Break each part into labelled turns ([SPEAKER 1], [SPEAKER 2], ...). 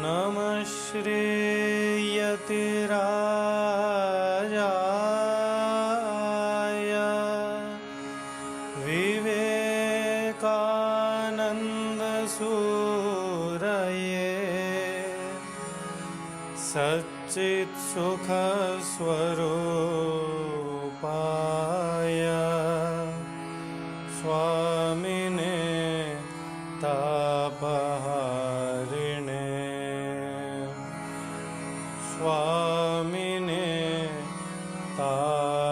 [SPEAKER 1] नमः श्रीयतिराजाय विवेकानन्दसूरये सच्चित्सुखस्वरूपाय स्वामिने तापहारिणे स्वामिने तापहारिणे।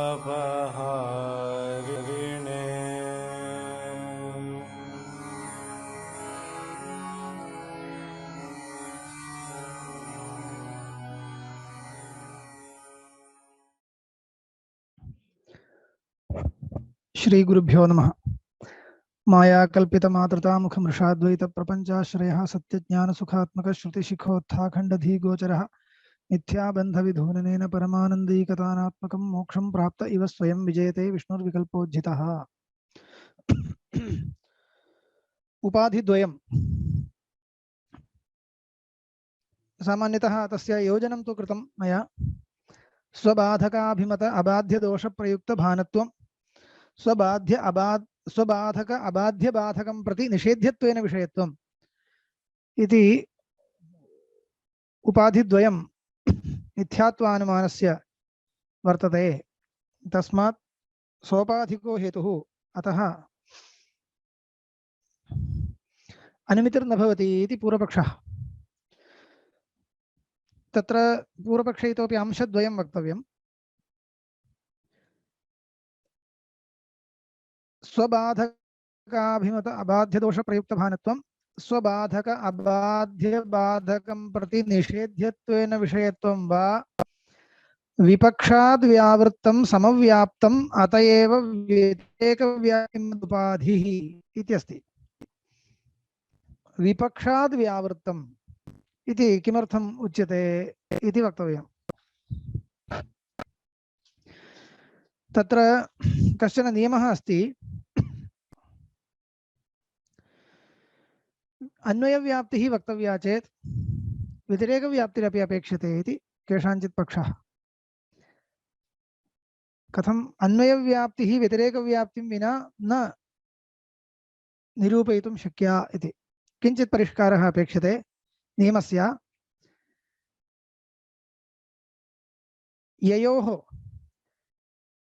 [SPEAKER 2] श्री गुरुभ्यो नमः। माया कल्पित मातृता मुख मृषाद्वैत प्रपंचाश्रयः सत्यज्ञान सुखात्मक श्रुति शिखोत्थाखंडधी गोचरः मिथ्या बंध विधूननेन परमानंदीकतानात्मकं मोक्षं प्राप्त इव स्वयं विजयते विष्णुर्विकल्पोज्झितः। उपाधिद्वयम् सामान्यतः तस्य योजनं तु कृतं मया। स्वबाधकाभिमत अबाध्य दोष प्रयुक्त भानत्वं स्वबाधक अबाध्य बाधकं प्रति निषेध्यत्वेन विषयत्वम् इति उपाधिद्वयं मिथ्यात्वानुमानस्य वर्तते। तस्मात् सोपाधिको हेतुः अतः अनुमितिर्न भवति इति पूर्वपक्षः। तत्र पूर्वपक्षे इतोपि अंशद्वयं वक्तव्यम्। स्वबाधकाभिमत अबाध्य दोष प्रयुक्त भानत्वं स्वबाधक अबाध्य बाधकं प्रति निषेध्यत्वेन विषयत्वं वा विपक्षाद् व्यावृत्तं समव्याप्तम् अतएव व्यतिरेकव्याप्तिम् उपाधिः इत्यस्ति। विपक्षाद् व्यावृत्तम् इति किमर्थम् उच्यते इति वक्तव्यम्। तत्र कश्चन नियमः अस्ति। अन्वयव्याप्तिः वक्तव्या चेत् व्यतिरेकव्याप्तिरपि अपेक्षते इति केषाञ्चित् पक्षः। कथम् अन्वयव्याप्तिः व्यतिरेकव्याप्तिं विना न निरूपयितुं शक्या इति किञ्चित् परिष्कारः अपेक्षते नियमस्य। ययोः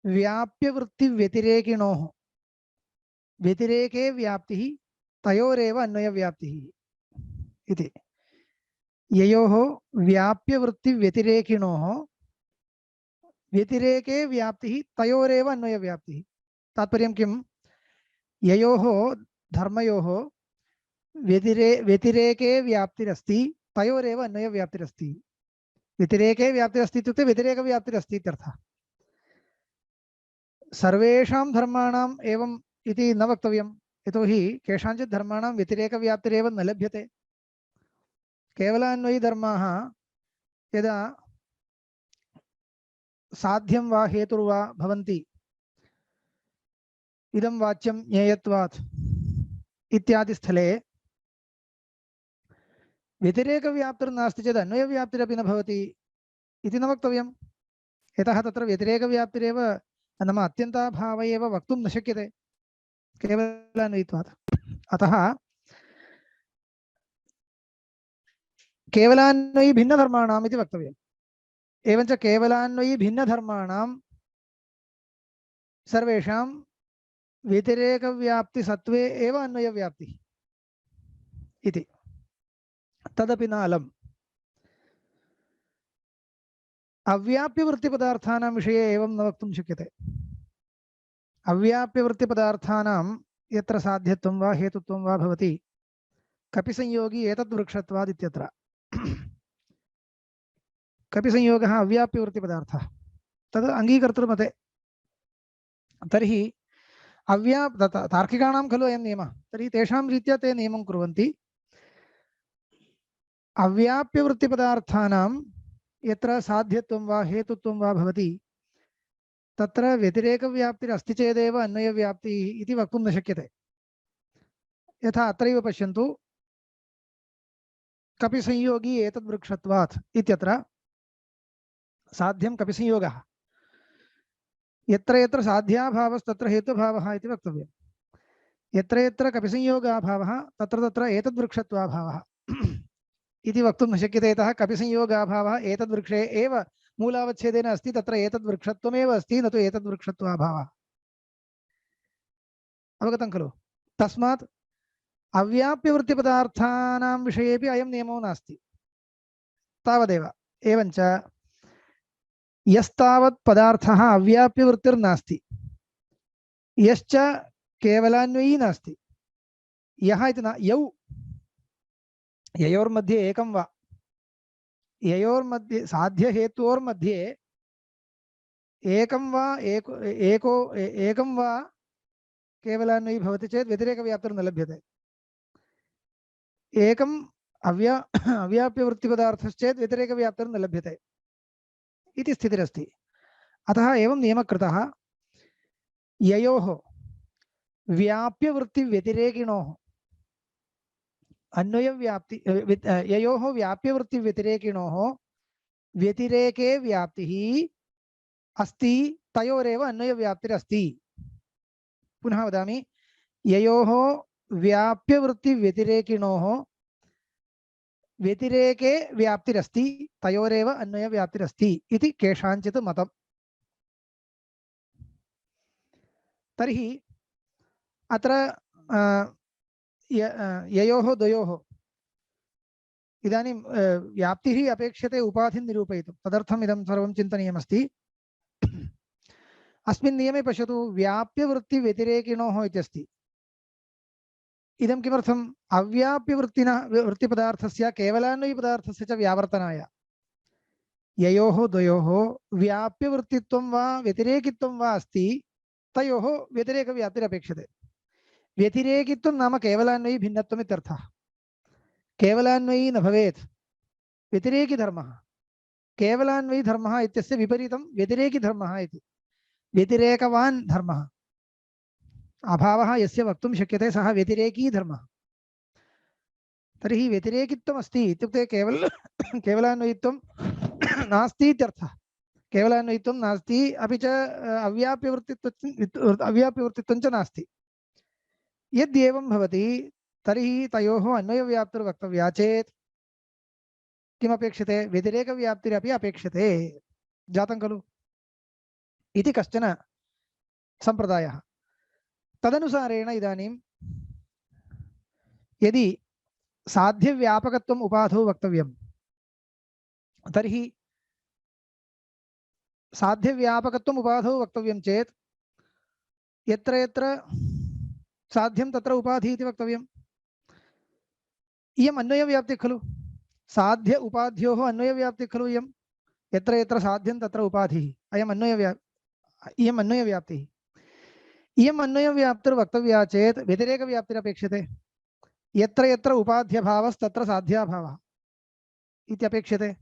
[SPEAKER 2] व्याप्यवृत्तिव्यतिरेकिणोः व्यतिरेके व्याप्तिः तयोरेव अन्वयव्याप्तिः इति। ययोः व्याप्यवृत्तिव्यतिरेकिणोः व्यतिरेके व्याप्तिः तयोरेव अन्वयव्याप्तिः। तात्पर्यं किम्? ययोः धर्मयोः व्यतिरेके व्याप्तिरस्ति तयोरेव अन्वयव्याप्तिरस्ति। व्यतिरेके व्याप्तिरस्ति इत्युक्ते व्यतिरेकव्याप्तिरस्ति इत्यर्थः। सर्वेषां धर्माणाम् एवम् इति न वक्तव्यं। यतोहि केषाञ्चित् धर्माणां व्यतिरेकव्याप्तिरेव न लभ्यते। केवलान्वयी धर्माः यदा साध्यं वा हेतुर्वा भवन्ति इदं वाच्यं ज्ञेयत्वात् इत्यादि स्थले व्यतिरेकव्याप्तिर्नास्ति चेत् अन्वयव्याप्तिरपि न भवति इति न वक्तव्यं। यतः तत्र व्यतिरेकव्याप्तिरेव नाम अत्यन्ताभाव एव वक्तुं न शक्यते केवलान्वयित्वात्। अतः केवलान्वयी भिन्नधर्माणाम् इति वक्तव्यम्। एवञ्च केवलान्वयी भिन्नधर्माणां सर्वेषां व्यतिरेकव्याप्तिसत्त्वे एव अन्वयव्याप्तिः इति। तदपि न अलम्। अव्याप्यवृत्तिपदार्थानां विषये एवं न वक्तुं शक्यते। अव्याप्यवृत्तिपदार्थानां यत्र साध्यत्वं वा हेतुत्वं वा भवति कपिसंयोगी एतद्वृक्षत्वाद् इत्यत्र। कपिसंयोगः अव्याप्यवृत्तिपदार्थः तद् अङ्गीकर्तृमते। तर्हि तार्किकाणां खलु अयं नियमः। तर्हि तेषां रीत्या ते नियमं कुर्वन्ति। अव्याप्यवृत्तिपदार्थानां यत्र साध्यत्वं वा हेतुत्वं वा भवति तत्र व्यतिरेकव्याप्तिरस्ति चेदेव अन्वयव्याप्तिः इति वक्तुं न शक्यते। यथा अत्रैव पश्यन्तु, कपिसंयोगी एतद्वृक्षत्वात् इत्यत्र साध्यं कपिसंयोगः, यत्र यत्र साध्याभावस्तत्र हेतुभावः इति वक्तव्यम्। यत्र यत्र कपिसंयोगाभावः तत्र तत्र एतद्वृक्षत्वाभावः इति वक्तुं न शक्यते। यतः कपिसंयोगाभावः एतद्वृक्षे एव मूलावच्छेदेन अस्ति, तत्र एतद्वृक्षत्वमेव अस्ति, न तु एतद्वृक्षत्वाभावः। अवगतं खलु? तस्मात् अव्याप्यवृत्तिपदार्थानां विषयेपि अयं नियमो नास्ति। तावदेव। एवञ्च यस्तावत् पदार्थः अव्याप्यवृत्तिर्नास्ति, यश्च केवलान्वयी नास्ति, यः इति न यौ, ययोर्मध्ये एकं वा, ययोर्मध्ये साध्यहेतोर्मध्ये एकं वा एकं वा केवलान्वयी भवति चेत् व्यतिरेकव्याप्तिर्न लभ्यते। एकम् अव्याप्यवृत्तिपदार्थश्चेत् व्यतिरेकव्याप्तिर्न लभ्यते इति स्थितिरस्ति। अतः एवं नियमः कृतः, ययोः व्याप्यवृत्तिव्यतिरेकिणोः अन्वयव्याप्ति ययोः व्याप्यवृत्तिव्यतिरेकिणोः व्यतिरेके व्याप्तिः अस्ति, तयोरेव अन्वयव्याप्तिरस्ति। पुनः वदामि, ययोः व्याप्यवृत्तिव्यतिरेकिणोः व्यतिरेके व्याप्तिरस्ति, तयोरेव अन्वयव्याप्तिरस्ति इति केषाञ्चित् मतम्। तर्हि अत्र ययोः द्वयोः इदानीं व्याप्तिः अपेक्षते उपाधिं निरूपयितुं, तदर्थम् इदं सर्वं चिन्तनीयमस्ति। अस्मिन् नियमे पश्यतु, व्याप्यवृत्तिव्यतिरेकिणोः इत्यस्ति। इदं किमर्थम्? अव्याप्यवृत्तिनः वृत्तिपदार्थस्य केवलान्वयपदार्थस्य च व्यावर्तनाय। ययोः द्वयोः व्याप्यवृत्तित्वं वा व्यतिरेकित्वं वा अस्ति, तयोः व्यतिरेकव्याप्तिरपेक्षते। व्यतिरेकित्वं नाम केवलान्वयी भिन्नत्वम् इत्यर्थः। केवलान्वयी न भवेत् व्यतिरेकी धर्मः। केवलान्वयी धर्मः इत्यस्य विपरीतं व्यतिरेकी धर्मः इति। व्यतिरेकवान् धर्मः, अभावः यस्य वक्तुं शक्यते सः व्यतिरेकी धर्मः। तर्हि व्यतिरेकित्वम् अस्ति इत्युक्ते केवलान्वयित्वं नास्ति इत्यर्थः। केवलान्वयित्वं नास्ति, अपि च अव्याप्यवृत्तित्वं च नास्ति। यद्येवं भवति तर्हि तयोः अन्वयव्याप्तिर्वक्तव्या चेत् किमपेक्षते? व्यतिरेकव्याप्तिरपि अपेक्षते। जातं खलु इति कश्चन सम्प्रदायः। तदनुसारेण इदानीं यदि साध्यव्यापकत्वम् उपाधौ वक्तव्यं तर्हि साध्यव्यापकत्वम् उपाधौ वक्तव्यं चेत् यत्र यत्र साध्यं तत्र उपाधि इति वक्तव्यम्। इयम् अन्वयव्याप्तिः खलु, साध्य उपाध्योः अन्वयव्याप्तिः खलु इयं। यत्र यत्र साध्यं तत्र उपाधिः, इयम् अन्वयव्याप्तिः। इयम् अन्वयव्याप्तिर्वक्तव्या चेत् व्यतिरेकव्याप्तिरपेक्षते। यत्र यत्र उपाध्यभावस्तत्र साध्याभावः इत्यपेक्षते।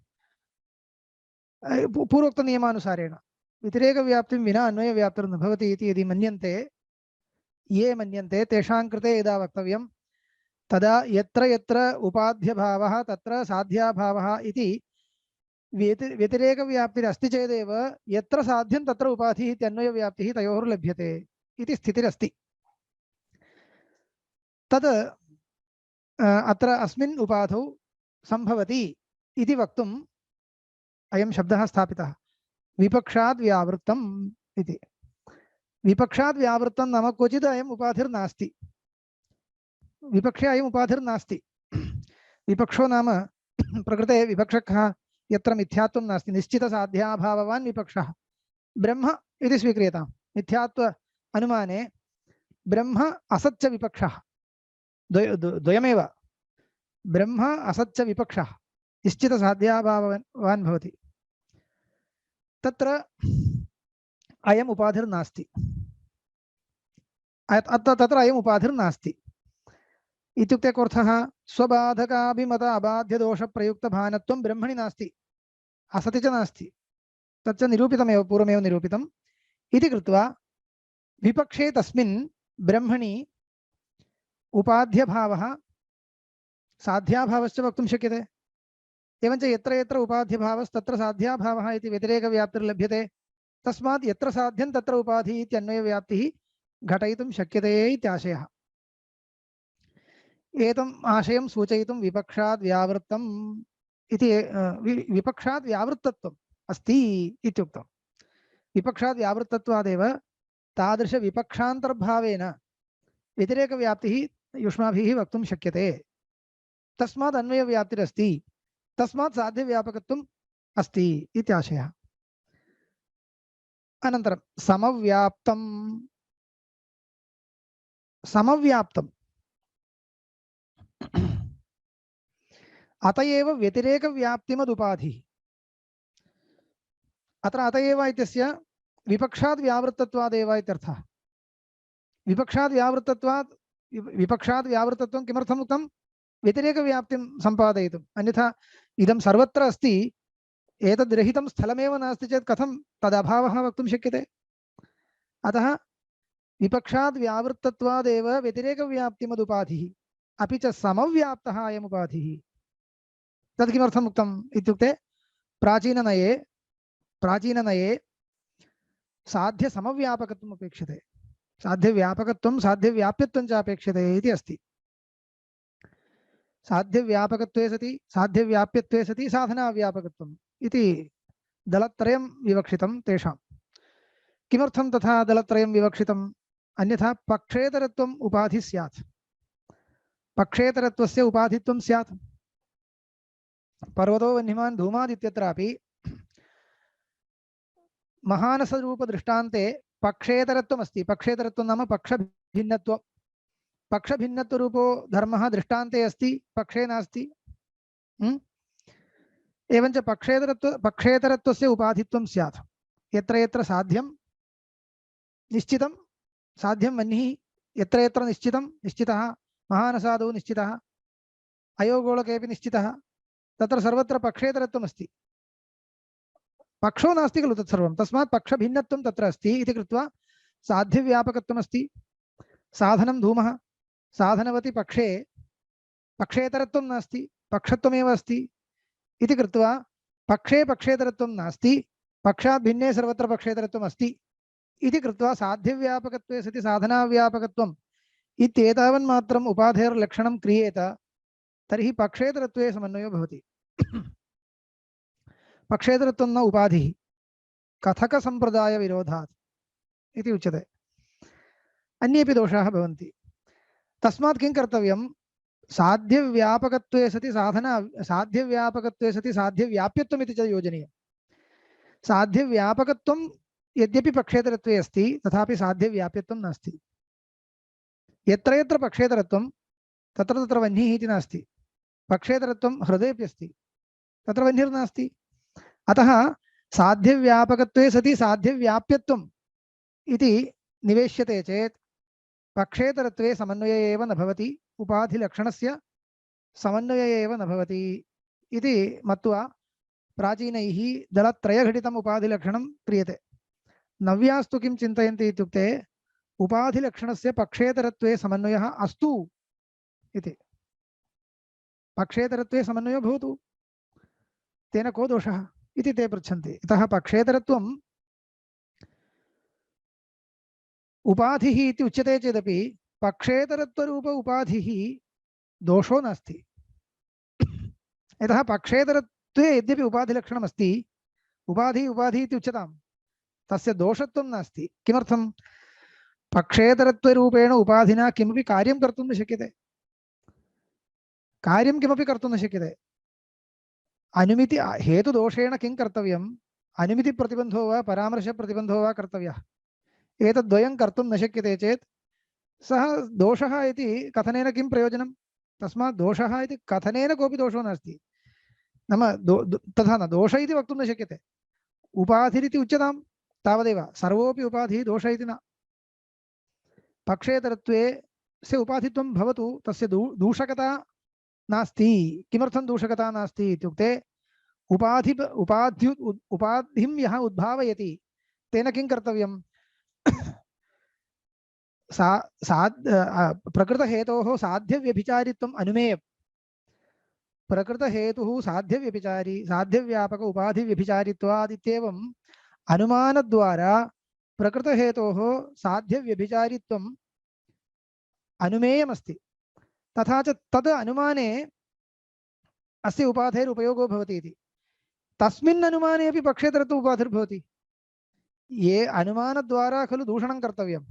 [SPEAKER 2] पूर्वोक्तनियमानुसारेण व्यतिरेकव्याप्तिं विना अन्वयव्याप्तिर्न भवति इति यदि मन्यन्ते, ये मन्यन्ते तेषां कृते यदा वक्तव्यं तदा यत्र यत्र उपाध्यभावः तत्र साध्याभावः इति व्यतिरेकव्याप्तिरस्ति चेदेव यत्र साध्यं तत्र उपाधिः इत्यन्वयव्याप्तिः तयोर्लभ्यते इति स्थितिरस्ति। तद् अत्र अस्मिन् उपाधौ सम्भवति इति वक्तुम् अयं शब्दः स्थापितः, विपक्षाद् व्यावृत्तम् इति। विपक्षाद् व्यावृत्तं नाम क्वचित् अयम् उपाधिर्नास्ति, विपक्षे अयम् उपाधिर्नास्ति। विपक्षो नाम प्रकृते विपक्षकः यत्र मिथ्यात्वं नास्ति, निश्चितसाध्याभाववान् विपक्षः ब्रह्म इति स्वीक्रियताम्। मिथ्यात्व अनुमाने ब्रह्म असच्च विपक्षः, द्वयमेव, ब्रह्म असच्च विपक्षः निश्चितसाध्याभाववान् भवति। तत्र अयम् उपाधिर्नास्ति, तत्र अयम् उपाधिर्नास्ति इत्युक्ते कोऽर्थः? स्वबाधकाभिमत अबाध्यदोषप्रयुक्तभानत्वं ब्रह्मणि नास्ति, असति च नास्ति। तच्च निरूपितमेव, पूर्वमेव निरूपितं। इति कृत्वा विपक्षे तस्मिन् ब्रह्मणि उपाध्यभावः साध्याभावश्च वक्तुं शक्यते। एवञ्च यत्र यत्र उपाध्यभावस्तत्र साध्याभावः इति व्यतिरेकव्याप्तिर्लभ्यते। तस्मात् यत्र साध्यं तत्र उपाधिः इत्यन्वयव्याप्तिः घटयितुं शक्यते इत्याशयः। एतम् आशयं सूचयितुं विपक्षाद् व्यावृत्तम् इति विपक्षाद् व्यावृत्तत्वम् अस्ति इत्युक्तम्। विपक्षाद् व्यावृत्तत्वादेव तादृशविपक्षान्तर्भावेन व्यतिरेकव्याप्तिः युष्माभिः वक्तुं शक्यते। तस्मात् अन्वयव्याप्तिरस्ति, तस्मात् साध्यव्यापकत्वम् अस्ति इत्याशयः। अनन्तरं समव्याप्तं समव्याप्तं अत एव व्यतिरेकव्याप्तिमदुपाधिः। अत्र अत एव इत्यस्य विपक्षाद् व्यावृत्तत्वादेव इत्यर्थः। विपक्षाद् व्यावृत्तत्वं किमर्थम् उक्तं? व्यतिरेकव्याप्तिं सम्पादयितुम्। अन्यथा इदं सर्वत्र अस्ति, एतद्रहितं स्थलमेव नास्ति चेत् कथं तदभावः वक्तुं शक्यते? अतः विपक्षाद् व्यावृत्तत्वादेव व्यतिरेकव्याप्तिमदुपाधिः, अपि च समव्याप्तः अयमुपाधिः। तत् किमर्थम् उक्तम् इत्युक्ते प्राचीननये साध्यसमव्यापकत्वम् अपेक्षते, साध्यव्यापकत्वं साध्यव्याप्यत्वं च अपेक्षते इति अस्ति। साध्यव्यापकत्वे सति साध्यव्याप्यत्वे सति साधनाव्यापकत्वम् इति दलत्रयं विवक्षितं तेषां। किमर्थं तथा दलत्रयं विवक्षितम्? अन्यथा पक्षेतरत्वम् उपाधि स्यात्, पक्षेतरत्वस्य उपाधित्वं स्यात्। पर्वतो वह्निमान् धूमादित्यत्रापि महानसरूपदृष्टान्ते पक्षेतरत्वमस्ति। पक्षेतरत्वं नाम पक्षभिन्नत्वं। पक्षभिन्नत्वरूपो धर्मः दृष्टान्ते अस्ति, पक्षे नास्ति। एवञ्च पक्षेतरत्वस्य उपाधित्वं स्यात्। यत्र यत्र साध्यं निश्चितं, साध्यं वह्निः यत्र यत्र निश्चितः, महानसादौ निश्चितः, अयोगोलकेऽपि निश्चितः, तत्र सर्वत्र पक्षेतरत्वमस्ति। पक्षो नास्ति खलु तत्सर्वं, तस्मात् पक्षभिन्नत्वं तत्र अस्ति इति कृत्वा साध्यव्यापकत्वमस्ति। साधनं धूमः, साधनवति पक्षे पक्षेतरत्वं नास्ति, पक्षत्वमेव अस्ति इति कृत्वा पक्षे पक्षेतरत्वं नास्ति, पक्षात् भिन्ने सर्वत्र पक्षेतरत्वम् अस्ति इति कृत्वा साध्यव्यापकत्वे सति साधनाव्यापकत्वम् इत्येतावन्मात्रम् उपाधेर्लक्षणं क्रियेत, तर्हि पक्षेतरत्वे समन्वयो भवति। पक्षेतरत्वं न उपाधिः, कथकसम्प्रदायविरोधात् इति उच्यते। अन्येपि दोषाः भवन्ति। तस्मात् किं कर्तव्यं? साध्यव्यापकत्वे सति साध्यव्याप्यत्वम् इति च योजनीयं। साध्यव्यापकत्वं यद्यपि पक्षेतरत्वे अस्ति, तथापि साध्यव्याप्यत्वं नास्ति। यत्र यत्र पक्षेतरत्वं तत्र तत्र वह्निः इति नास्ति। पक्षेतरत्वं हृदयेऽपि अस्ति, तत्र वह्निर्नास्ति। अतः साध्यव्यापकत्वे सति साध्यव्याप्यत्वम् इति निवेश्यते चेत् पक्षेतरत्वे समन्वय एव न भवति, उपाधिलक्षणस्य समन्वय एव न भवति इति मत्वा प्राचीनैः दलत्रयघटितम् उपाधिलक्षणं क्रियते। नव्यास्तु किं चिन्तयन्ति इत्युक्ते उपाधिलक्षणस्य पक्षेतरत्वे समन्वयः अस्तु इति। पक्षेतरत्वे समन्वयो भवतु, तेन को दोषः इति ते पृच्छन्ति। अतः पक्षेतरत्वम् उपाधिः इति उच्यते चेदपि पक्षेतरत्वरूप उपाधिः दोषो नास्ति। यतः पक्षेतरत्वे यद्यपि उपाधिलक्षणमस्ति, उपाधि इति उच्यतां, तस्य दोषत्वं नास्ति। किमर्थं? पक्षेतरत्वरूपेण उपाधिना किमपि कार्यं कर्तुं न शक्यते, कार्यं किमपि कर्तुं न शक्यते। अनुमिति हेतुदोषेण किं कर्तव्यम्? अनुमितिप्रतिबन्धो वा परामर्शप्रतिबन्धो वा कर्तव्यः। एतद्द्वयं कर्तुं न शक्यते चेत् सः दोषः इति कथनेन किं प्रयोजनं? तस्मात् दोषः इति कथनेन कोऽपि दोषो नास्ति। नाम तथा न दोष इति वक्तुं न शक्यते। उपाधिरिति उच्यतां तावदेव, सर्वोऽपि उपाधिः दोष इति न। पक्षेतरत्वे से उपाधित्वं भवतु, तस्य दूषकता नास्ति। किमर्थं दूषकता नास्ति इत्युक्ते उपाधिं यः उद्भावयति तेन किं कर्तव्यं? प्रकृतहेतोः साध्यव्यभिचारित्वम् अनुमेयम्। प्रकृतहेतुः साध्यव्यभिचारी साध्यव्यापक उपाधिव्यभिचारित्वात् इत्येवम् अनुमानद्वारा प्रकृतहेतोः साध्यव्यभिचारित्वम् अनुमेयमस्ति। तथा च तद् अनुमाने अस्य उपाधेरुपयोगो भवति इति। तस्मिन् अनुमाने अपि पक्षेतरत्व उपाधिर्भवति। ये अनुमानद्वारा खलु दूषणं कर्तव्यम्,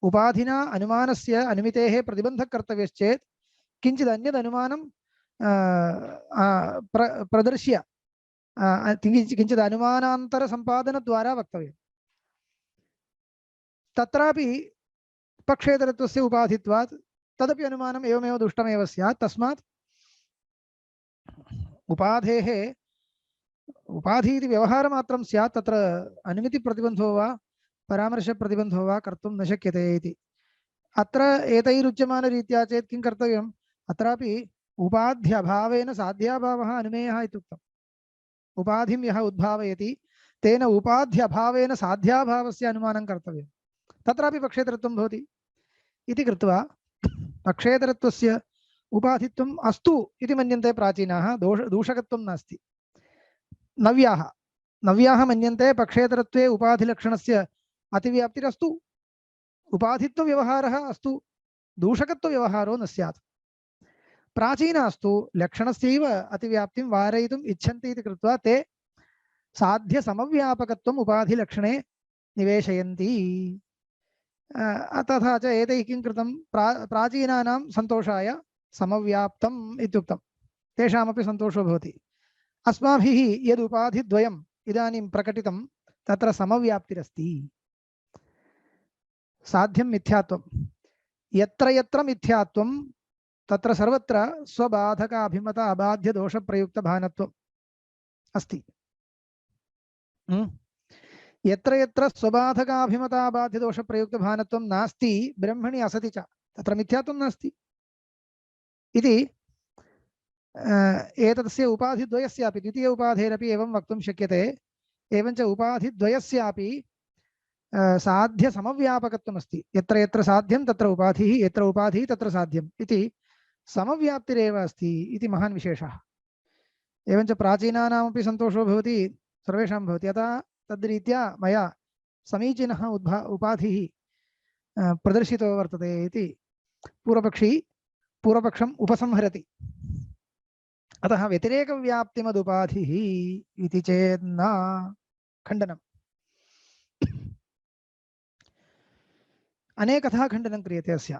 [SPEAKER 2] उपाधिना अनुमानस्य अनुमितेः प्रतिबन्धः कर्तव्यश्चेत् किञ्चित् अन्यद् अनुमानं प्रदर्श्य किञ्चित् अनुमानान्तरसम्पादनद्वारा वक्तव्यम्। तत्रापि पक्षेतरत्वस्य उपाधित्वात् तदपि अनुमानम् एवमेव दुष्टमेव स्यात्। तस्मात् उपाधेः उपाधि इति व्यवहारमात्रं स्यात्, तत्र अनुमितिप्रतिबन्धो वा परामर्शप्रतिबन्धो वा कर्तुं न शक्यते इति। अत्र एतैरुच्यमानरीत्या चेत् किं कर्तव्यम्? अत्रापि उपाध्यभावेन साध्याभावः अनुमेयः इत्युक्तम्। उपाधिं यः उद्भावयति तेन उपाध्यभावेन साध्याभावस्य अनुमानं कर्तव्यम्। तत्रापि पक्षेतरत्वं भवति इति कृत्वा पक्षेतरत्वस्य उपाधित्वम् अस्तु इति मन्यन्ते प्राचीनाः। दूषकत्वं नास्ति। नव्याः मन्यन्ते पक्षेतरत्वे उपाधिलक्षणस्य अतिव्याप्तिरस्तु, उपाधित्वव्यवहारः अस्तु, दूषकत्वव्यवहारो न स्यात्। प्राचीनास्तु लक्षणस्यैव अतिव्याप्तिं वारयितुम् इच्छन्ति इति कृत्वा ते साध्यसमव्यापकत्वम् उपाधिलक्षणे निवेशयन्ति। तथा च एतैः किं कृतं? प्राचीनानां सन्तोषाय समव्याप्तम् इत्युक्तं। तेषामपि सन्तोषो भवति। अस्माभिः यद् उपाधिद्वयम् इदानीं प्रकटितं तत्र समव्याप्तिरस्ति। साध्यं मिथ्यात्वं, यत्र यत्र मिथ्यात्वं तत्र सर्वत्र स्वबाधक अभिमत अबाध्य दोष प्रयुक्त भानत्वम् अस्ति। यत्र यत्र स्वबाधक अभिमत अबाध्य दोष प्रयुक्त भानत्वं नास्ति ब्रह्मणि असति च तत्र मिथ्यात्वं नास्ति इति एतस्य उपाधिद्वयस्यापि द्वितीय उपाधेरपि एवं वक्तुं शक्यते। एवञ्च उपाधिद्वयस्यापि साध्य समव्यापकत्वम् अस्ति। यत्र यत्र साध्यं तत्र उपाधिः, यत्र उपाधिः तत्र साध्यम् इति समव्याप्तिरेव अस्ति इति महान् विशेषः। एवञ्च प्राचीनानामपि सन्तोषो भवति, सर्वेषां भवति। अतः तद्रीत्या मया समीचीनः उपाधिः प्रदर्शितो वर्तते इति पूर्वपक्षम् उपसंहरति। अतः व्यतिरेकव्याप्तिमदुपाधिः इति चेन्न खण्डनम्। अनेकथा खण्डनं क्रियते अस्य।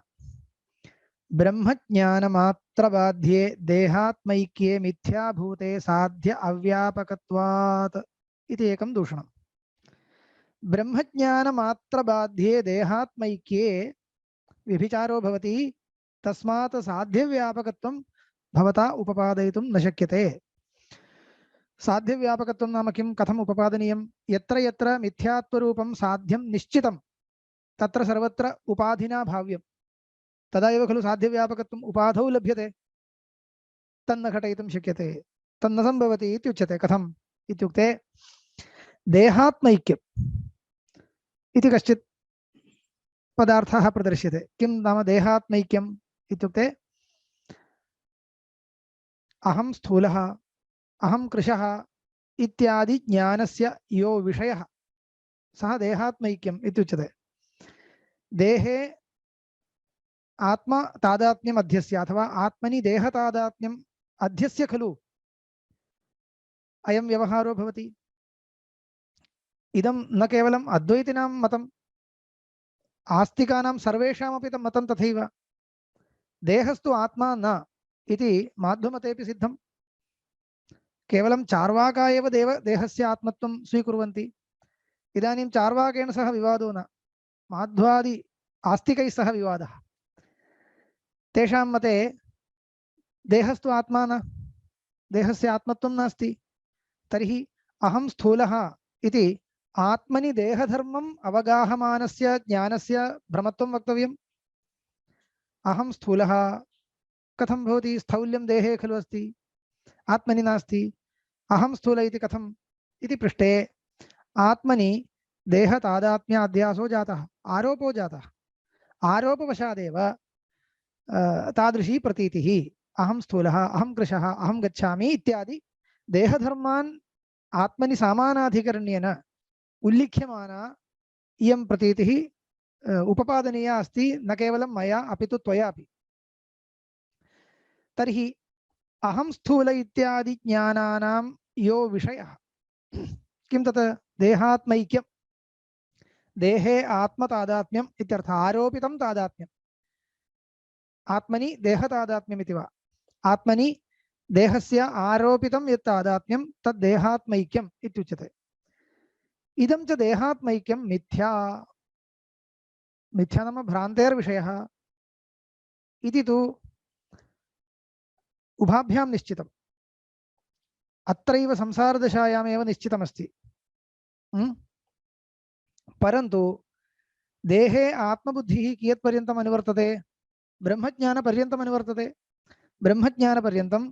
[SPEAKER 2] ब्रह्मज्ञानमात्रबाध्ये देहात्मैक्ये मिथ्याभूते साध्य अव्यापकत्वात् इति एकं दूषणम्। ब्रह्मज्ञानमात्रबाध्ये देहात्मैक्ये व्यभिचारो भवति, तस्मात् साध्यव्यापकत्वं भवता उपपादयितुं न शक्यते। साध्यव्यापकत्वं नाम किं, कथम् उपपादनीयं? यत्र यत्र मिथ्यात्वरूपं साध्यं निश्चितं तत्र सर्वत्र उपाधिना भाव्यं, तदा एव खलु साध्यव्यापकत्वम् उपाधौ लभ्यते। तन्न घटयितुं शक्यते, तन्न सम्भवति इत्युच्यते। कथम् इत्युक्ते देहात्मैक्यम् इति कश्चित् पदार्थः प्रदर्श्यते। किं नाम देहात्मैक्यम् इत्युक्ते अहं स्थूलः, अहं कृशः इत्यादि ज्ञानस्य यो विषयः सः देहात्मैक्यम् इत्युच्यते। देहे आत्मा तादात्म्यम् अध्यस्य अथवा आत्मनि देहतादात्म्यम् अध्यस्य खलु अयं व्यवहारो भवति। इदं न केवलम् अद्वैतिनां मतं, आस्तिकानां सर्वेषामपि मतं तथैव। देहस्तु आत्मा न इति माध्वमतेपि सिद्धं। केवलं चार्वाका एव देहस्य आत्मत्वं स्वीकुर्वन्ति। इदानीं चार्वाकेण सह विवादो न, माध्वादि आस्तिकैः सह विवादः। तेषां मते देहस्तु आत्मा न, देहस्य आत्मत्वं नास्ति। तर्हि अहं स्थूलः इति आत्मनि देहधर्मम् अवगाहमानस्य ज्ञानस्य भ्रमत्वं वक्तव्यम्। अहं स्थूलः कथं भवति? स्थौल्यं देहे खलु अस्ति, आत्मनि नास्ति। अहं स्थूल इति कथम् इति पृष्टे आत्मनि देहतादात्म्याध्यासो जातः, आरोपो जातः। आरोपवशादेव तादृशी प्रतीतिः अहं स्थूलः अहं कृशः अहं गच्छामि इत्यादि देहधर्मान् आत्मनि सामानाधिकरण्येन उल्लिख्यमाना इयं प्रतीतिः उपपादनीया अस्ति न केवलं मया अपि तु त्वयापि। तर्हि अहं स्थूल इत्यादि ज्ञानानां यो विषयः किं तत् देहात्मैक्यं देहे आत्मतादात्म्यम् इत्यर्थः आरोपितं तादात्म्यम् आत्मनि देहतादात्म्यम् इति वा आत्मनि देहस्य आरोपितं यत् तादात्म्यं तद् देहात्मैक्यम् इत्युच्यते। इदं च देहात्मैक्यं मिथ्या मिथ्या नाम भ्रान्तेर्विषयः इति तु उभाभ्यां निश्चितम् अत्रैव संसारदशायामेव निश्चितमस्ति। परन्तु देहे आत्मबुद्धिः कियत्पर्यन्तम् अनुवर्तते ब्रह्मज्ञानपर्यन्तम् अनुवर्तते। ब्रह्मज्ञानपर्यन्तं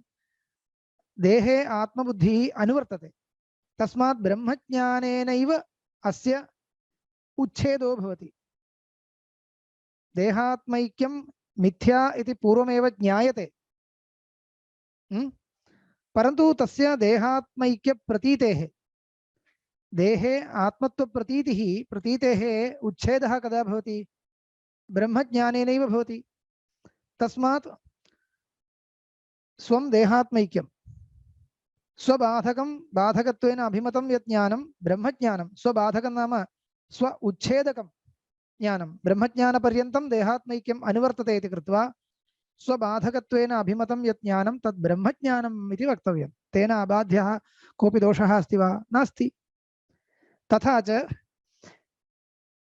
[SPEAKER 2] देहे आत्मबुद्धिः अनुवर्तते। तस्मात् ब्रह्मज्ञानेनैव अस्य उच्छेदो भवति। देहात्मैक्यं मिथ्या इति पूर्वमेव ज्ञायते परन्तु तस्य देहात्मैक्यप्रतीतेः देहे आत्मत्वप्रतीतिः प्रतीतेः उच्छेदः कदा भवति ब्रह्मज्ञानेनैव भवति। तस्मात् स्वं देहात्मैक्यं स्वबाधकं बाधकत्वेन अभिमतं यत् ज्ञानं ब्रह्मज्ञानं स्वबाधकं नाम स्व उच्छेदकं ज्ञानं ब्रह्मज्ञानपर्यन्तं देहात्मैक्यम् अनुवर्तते इति कृत्वा स्वबाधकत्वेन अभिमतं यत् ज्ञानं तद् ब्रह्मज्ञानम् इति वक्तव्यं। तेन अबाध्यः कोऽपि दोषः अस्ति वा नास्ति। तथा च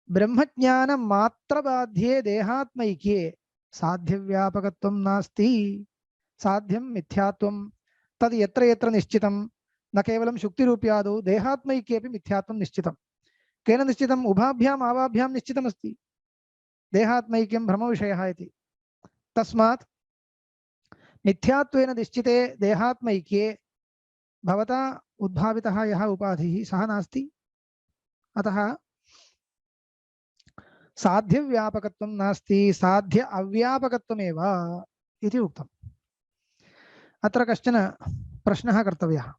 [SPEAKER 2] ब्रह्मज्ञानमात्रबाध्ये देहात्मैक्ये साध्यव्यापकत्वं नास्ति साध्यं मिथ्यात्वं तद् यत्र यत्र निश्चितं न केवलं शुक्तिरूप्यादौ देहात्मैक्येपि मिथ्यात्वं निश्चितं। केन निश्चितम् उभाभ्याम् आवाभ्यां निश्चितमस्ति देहात्मैक्यं भ्रमविषयः इति। तस्मात् मिथ्यात्वेन निश्चिते देहात्मैक्ये भवता उद्भावितः यः उपाधिः सः नास्ति। अतः साध्यव्यापकत्वं नास्ति साध्य अव्यापकत्वमेव इति उक्तम्। अत्र कश्चन प्रश्नः कर्तव्यः।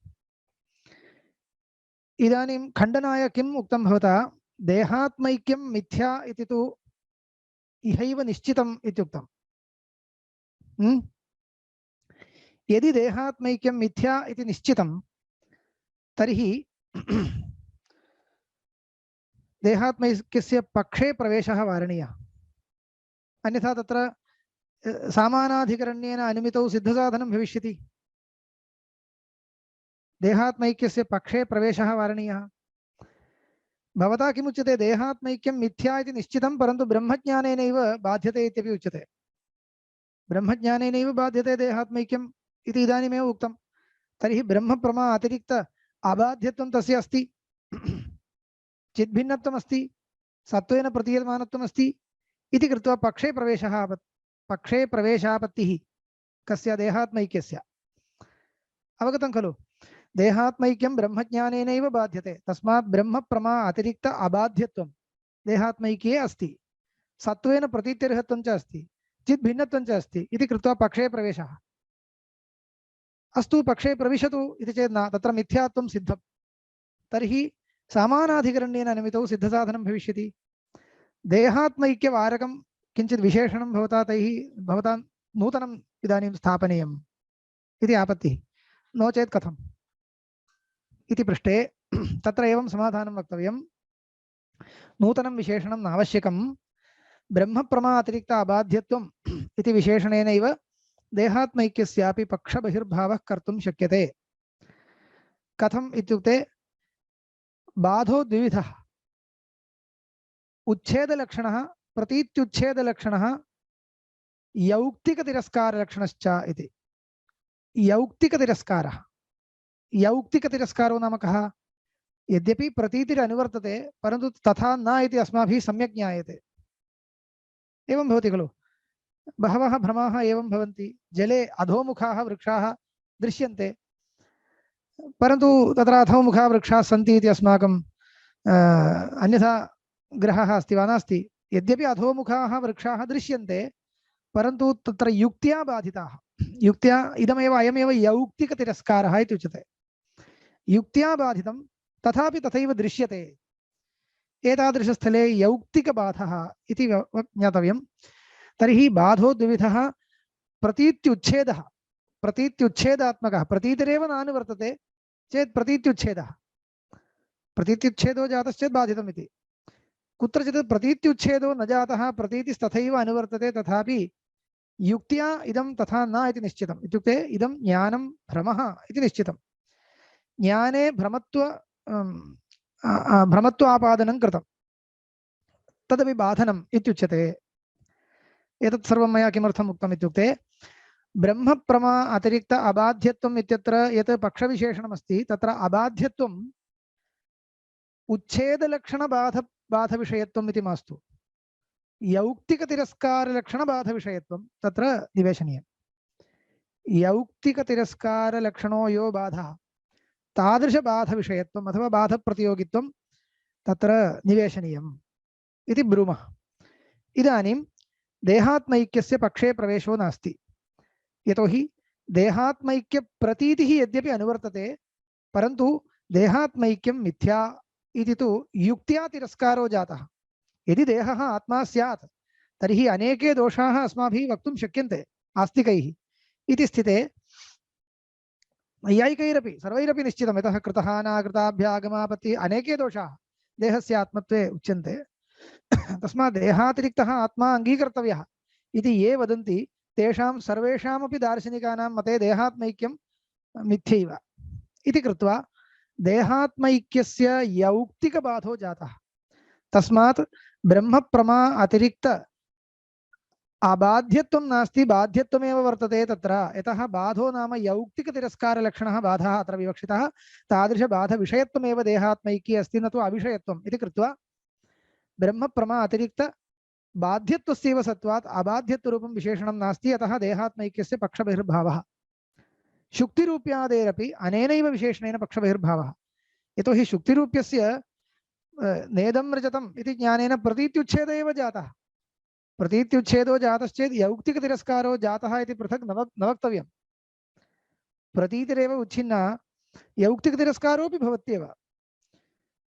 [SPEAKER 2] इदानीं खण्डनाय किम् उक्तं भवता देहात्मैक्यं मिथ्या इति तु इहैव निश्चितम् इत्युक्तम्। यदि देहात्मैक्यं मिथ्या इति निश्चितं तर्हि देहात्मैक्यस्य पक्षे प्रवेशः वारणीयः। अन्यथा तत्र सामानाधिकरण्येन अनुमितौ सिद्धसाधनं भविष्यति। देहात्मैक्यस्य पक्षे प्रवेशः वारणीयः। भवता किमुच्यते देहात्मैक्यं मिथ्या इति निश्चितं परन्तु ब्रह्मज्ञानेनैव बाध्यते इत्यपि उच्यते। ब्रह्मज्ञानेनैव बाध्यते देहात्मैक्यम् इति इदानीमेव उक्तं। तर्हि ब्रह्मप्रमा अतिरिक्त अबाध्यत्वं तस्य अस्ति चिद्भिन्नत्वम् अस्ति सत्त्वेन प्रतीयमानत्वम् अस्ति इति कृत्वा पक्षे प्रवेशापत्तिः कस्य देहात्मैक्यस्य। अवगतं खलु। देहात्मैक्यं ब्रह्मज्ञानेनैव बाध्यते तस्मात् ब्रह्मप्रमा अतिरिक्त अबाध्यत्वं देहात्मैक्ये अस्ति सत्त्वेन प्रतीत्यर्हत्वं च अस्ति चिद्भिन्नत्वं च अस्ति इति कृत्वा पक्षे प्रवेशः। अस्तु पक्षे प्रविशतु इति चेत् न तत्र मिथ्यात्वं सिद्धं। तर्हि सामानाधिकरण्येन अनुमितौ सिद्धसाधनं भविष्यति। देहात्मैक्यवारकं किञ्चित् विशेषणं भवता नूतनम् इदानीं स्थापनीयम् इति आपत्तिः। नो चेत् कथम् इति पृष्टे तत्र एवं समाधानं वक्तव्यं। नूतनं विशेषणं नावश्यकं ब्रह्मप्रमा अतिरिक्त अबाध्यत्वम् इति विशेषणेनैव देहात्मैक्यस्यापि पक्षबहिर्भावः कर्तुं शक्यते। कथम् इत्युक्ते बाधो द्विविधः उच्छेदलक्षणः प्रतीत्युच्छेदलक्षणः यौक्तिकतिरस्कारलक्षणश्च इति। यौक्तिकतिरस्कारः यौक्तिकतिरस्कारो नाम कः यद्यपि प्रतीतिरनुवर्तते परन्तु तथा न इति अस्माभिः सम्यक् ज्ञायते। एवं भवति खलु। बहवः भ्रमाः एवं भवन्ति। जले अधोमुखाः वृक्षाः दृश्यन्ते परन्तु तत्र अधोमुखाः वृक्षाः सन्ति इति अस्माकं अन्यथा ग्रहः अस्ति वा नास्ति यद्यपि अधोमुखाः वृक्षाः दृश्यन्ते परन्तु तत्र युक्त्या बाधिताः। युक्त्या इदमेव अयमेव यौक्तिकतिरस्कारः इति उच्यते। युक्त्या बाधितं तथापि तथैव दृश्यते। एतादृशस्थले यौक्तिकबाधः इति ज्ञातव्यं। तर्हि बाधो द्विविधः, प्रतीत्युच्छेदः, प्रतीत्युच्छेदात्मकः। प्रतीतिरेव नानुवर्तते चेत् प्रतीत्युच्छेदः, प्रतीत्युच्छेदो जातश्चेत् बाधितम् इति। कुत्रचित् प्रतीत्युच्छेदो न जातः, प्रतीतिस्तथैव अनुवर्तते, तथापि युक्त्या इदं तथा न इति निश्चितम्। इत्युक्ते इदं ज्ञानं भ्रमः इति निश्चितम्। ज्ञाने भ्रमत्वापादनं कृतं, तदपि बाधनम् इत्युच्यते। एतत् सर्वं मया किमर्थम् उक्तम् इत्युक्ते ब्रह्मप्रमा अतिरिक्त अबाध्यत्वम् इत्यत्र यत् पक्षविशेषणमस्ति तत्र अबाध्यत्वम् उच्छेदलक्षणबाधविषयत्वम् इति मास्तु, यौक्तिकतिरस्कारलक्षणबाधविषयत्वं तत्र निवेशनीयम्। यौक्तिकतिरस्कारलक्षणो यो बाधः तादृशबाधविषयत्वम् अथवा बाधप्रतियोगित्वं तत्र निवेशनीयम् इति ब्रूमः। इदानीं देहात्मैक्यस्य पक्षे प्रवेशो नास्ति, यतोहि देहात्मैक्यप्रतीतिः यद्यपि अनुवर्तते परन्तु देहात्मैक्यं मिथ्या इति तु युक्त्या तिरस्कारो जातः। यदि देहः आत्मा स्यात् तर्हि अनेके दोषाः अस्माभिः वक्तुं शक्यन्ते आस्तिकैः इति स्थिते नैयायिकैरपि सर्वैरपि निश्चितं, यतः कृतः नाकृताभ्यागमापत्ति अनेके दोषाः देहस्य आत्मत्वे उच्यन्ते। तस्मात् देहातिरिक्तः आत्मा अङ्गीकर्तव्यः इति ये वदन्ति तेषां सर्वेषामपि दार्शनिकानां मते देहात्मैक्यं मिथ्यैव इति कृत्वा देहात्मैक्यस्य यौक्तिकबाधो जातः। तस्मात् ब्रह्मप्रमा अतिरिक्त अबाध्यत्वं नास्ति, बाध्यत्वमेव वर्तते तत्र। यतः बाधो नाम यौक्तिकतिरस्कारलक्षणः बाधः अत्र विवक्षितः, तादृशबाधविषयत्वमेव देहात्मैक्ये अस्ति, न तु अविषयत्वम् इति कृत्वा ब्रह्मप्रमा अतिरिक्त बाध्यत्वस्यैव सत्वात् अबाध्यत्वरूपं विशेषणं नास्ति, अतः देहात्मैक्यस्य पक्षबहिर्भावः। शुक्तिरूप्यादेरपि अनेनैव विशेषणेन पक्षबहिर्भावः, यतोहि शुक्तिरूप्यस्य नेदं रजतम् इति ज्ञानेन प्रतीत्युच्छेद एव जातः। प्रतीत्युच्छेदो जातश्चेत् यौक्तिकतिरस्कारो जातः इति पृथक् न वक्तव्यम्। प्रतीतिरेव उच्छिन्ना, यौक्तिकतिरस्कारोऽपि भवत्येव।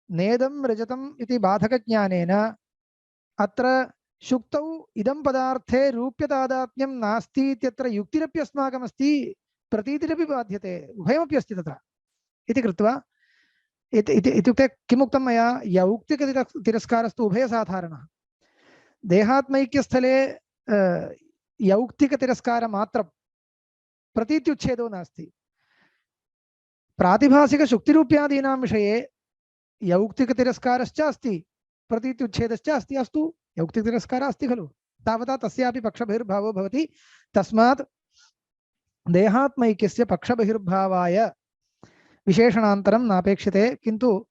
[SPEAKER 2] नेदं रजतम् इति बाधकज्ञानेन अत्र शुक्तौ इदं पदार्थे रूप्यतादात्म्यं नास्ति इत्यत्र युक्तिरपि अस्माकमस्ति, प्रतीतिरपि बाध्यते, उभयमपि अस्ति तत्र इति कृत्वा इत्युक्ते किमुक्तं मया, यौक्तिकतिरस्कारस्तु उभयसाधारणः। देहात्मैक्यस्थले यौक्तिकतिरस्कारमात्रं, प्रतीत्युच्छेदो नास्ति। प्रातिभासिकशुक्तिरूप्यादीनां विषये यौक्तिकतिरस्कारश्च अस्ति, प्रतीत्युच्छेदश्च अस्ति। अस्तु, यौक्तिकतिरस्कारः अस्ति खलु, तावता तस्यापि पक्षबहिर्भावो भवति। तस्मात् देहात्मैक्यस्य पक्षबहिर्भावाय विशेषणान्तरं नापेक्षते, किन्तु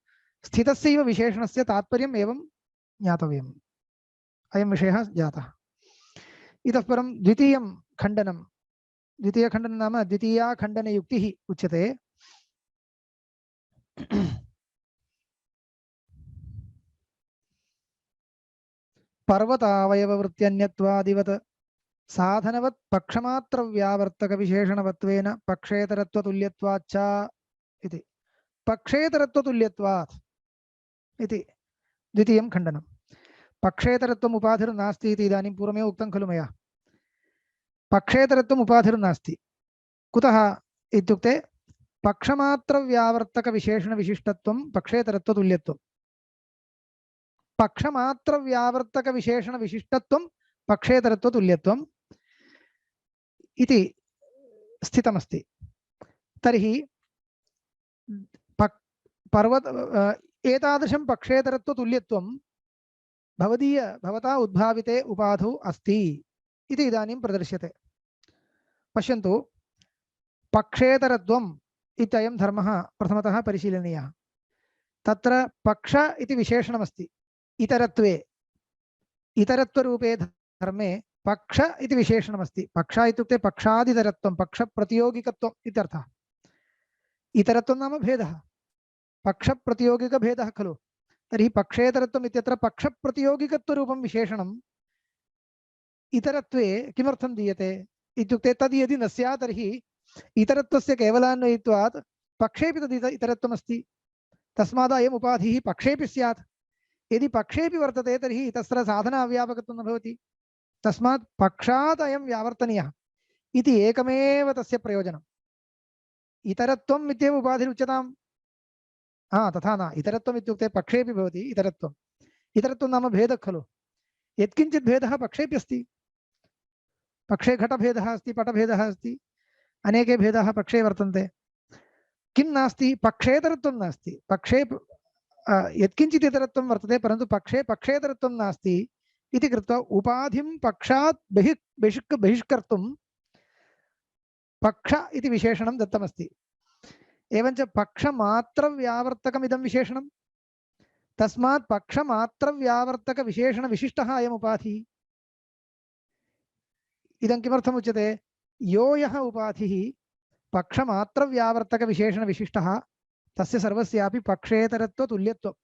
[SPEAKER 2] स्थितस्यैव विशेषणस्य तात्पर्यम् एवं ज्ञातव्यम्। अयं विषयः जातः। इतः परं द्वितीयखण्डनं नाम द्वितीया खण्डनयुक्तिः उच्यते। पर्वतावयववृत्त्यन्यत्वादिवत् साधनवत् पक्षमात्रव्यावर्तकविशेषणवत्वेन पक्षेतरत्वतुल्यत्वाच्च इति। पक्षेतरत्वतुल्यत्वात् इति द्वितीयं खण्डनं। पक्षेतरत्वम् उपाधिर्नास्ति इति इदानीं पूर्वमेव उक्तं खलु मया। पक्षेतरत्वम् उपाधिर्नास्ति, कुतः इत्युक्ते पक्षमात्रव्यावर्तकविशेषणविशिष्टत्वं पक्षेतरत्वतुल्यत्वं, पक्षमात्रव्यावर्तकविशेषणविशिष्टत्वं पक्षेतरत्वतुल्यत्वम् इति स्थितमस्ति। तर्हि एतादृशं पक्षेतरत्वतुल्यत्वं भवता उद्भाविते उपाधौ अस्ति इति इदानीं प्रदर्श्यते। पश्यन्तु, पक्षेतरत्वम् इत्ययं धर्मः प्रथमतः परिशीलनीयः। तत्र पक्ष इति विशेषणमस्ति। इतरत्वरूपे धर्मे पक्ष इति विशेषणमस्ति। पक्ष इत्युक्ते पक्षादितरत्वं, पक्षप्रतियोगिकत्वम् इत्यर्थः। इतरत्वं नाम भेदः, पक्षप्रतियोगिकभेदः खलु। तर्हि पक्षेतरत्वम् इत्यत्र पक्षप्रतियोगिकत्वरूपं विशेषणम् इतरत्वे किमर्थं दीयते इत्युक्ते तद् यदि न स्यात् तर्हि इतरत्वस्य केवलान्वयित्वात् पक्षेपि तद् इतरत्वमस्ति। तस्मात् अयम् उपाधिः पक्षेपि स्यात्। यदि पक्षेपि वर्तते तर्हि तत्र साधना अव्यापकत्वं न भवति। तस्मात् पक्षात् अयं व्यावर्तनीयः इति एकमेव तस्य प्रयोजनम्। इतरत्वम् इत्येव उपाधिरुच्यताम्। तथा न, इतरत्वम् इत्युक्ते पक्षेपि भवति इतरत्वम्। इतरत्वं नाम भेदः खलु। यत्किञ्चित् भेदः पक्षेपि अस्ति। पक्षे घटभेदः अस्ति, पटभेदः अस्ति, अनेके भेदाः पक्षे वर्तन्ते। किं नास्ति? पक्षेतरत्वं नास्ति। पक्षे यत्किञ्चित् इतरत्वं वर्तते, परन्तु पक्षे पक्षेतरत्वं नास्ति इति कृत्वा उपाधिं पक्षात् बहिष्कर्तुं पक्ष इति विशेषणं दत्तमस्ति। एवञ्च पक्षमात्रव्यावर्तकमिदं विशेषणं। तस्मात् पक्षमात्रव्यावर्तकविशेषणविशिष्टः अयम् उपाधिः। इदं किमर्थम् उच्यते? यो यः उपाधिः पक्षमात्रव्यावर्तकविशेषणविशिष्टः तस्य सर्वस्यापि पक्षेतरत्वतुल्यत्वम्।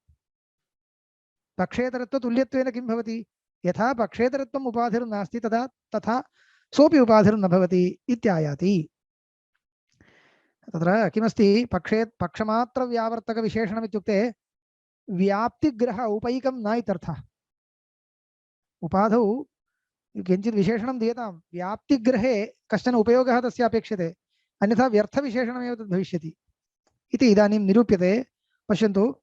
[SPEAKER 2] पक्षेतरत्वतुल्यत्वेन किं भवति? यथा पक्षेतरत्वम् उपाधिर्नास्ति तथा सोऽपि उपाधिर्न भवति इत्यायाति। तत्र किमस्ति? पक्षमात्रव्यावर्तकविशेषणम् इत्युक्ते व्याप्तिग्रह उपैकं न इत्यर्थः। उपाधौ किञ्चित् विशेषणं दीयतां, व्याप्तिग्रहे कश्चन उपयोगः तस्य अपेक्षते, अन्यथा व्यर्थविशेषणमेव तद् भविष्यति इति इदानीं निरूप्यते। पश्यन्तु,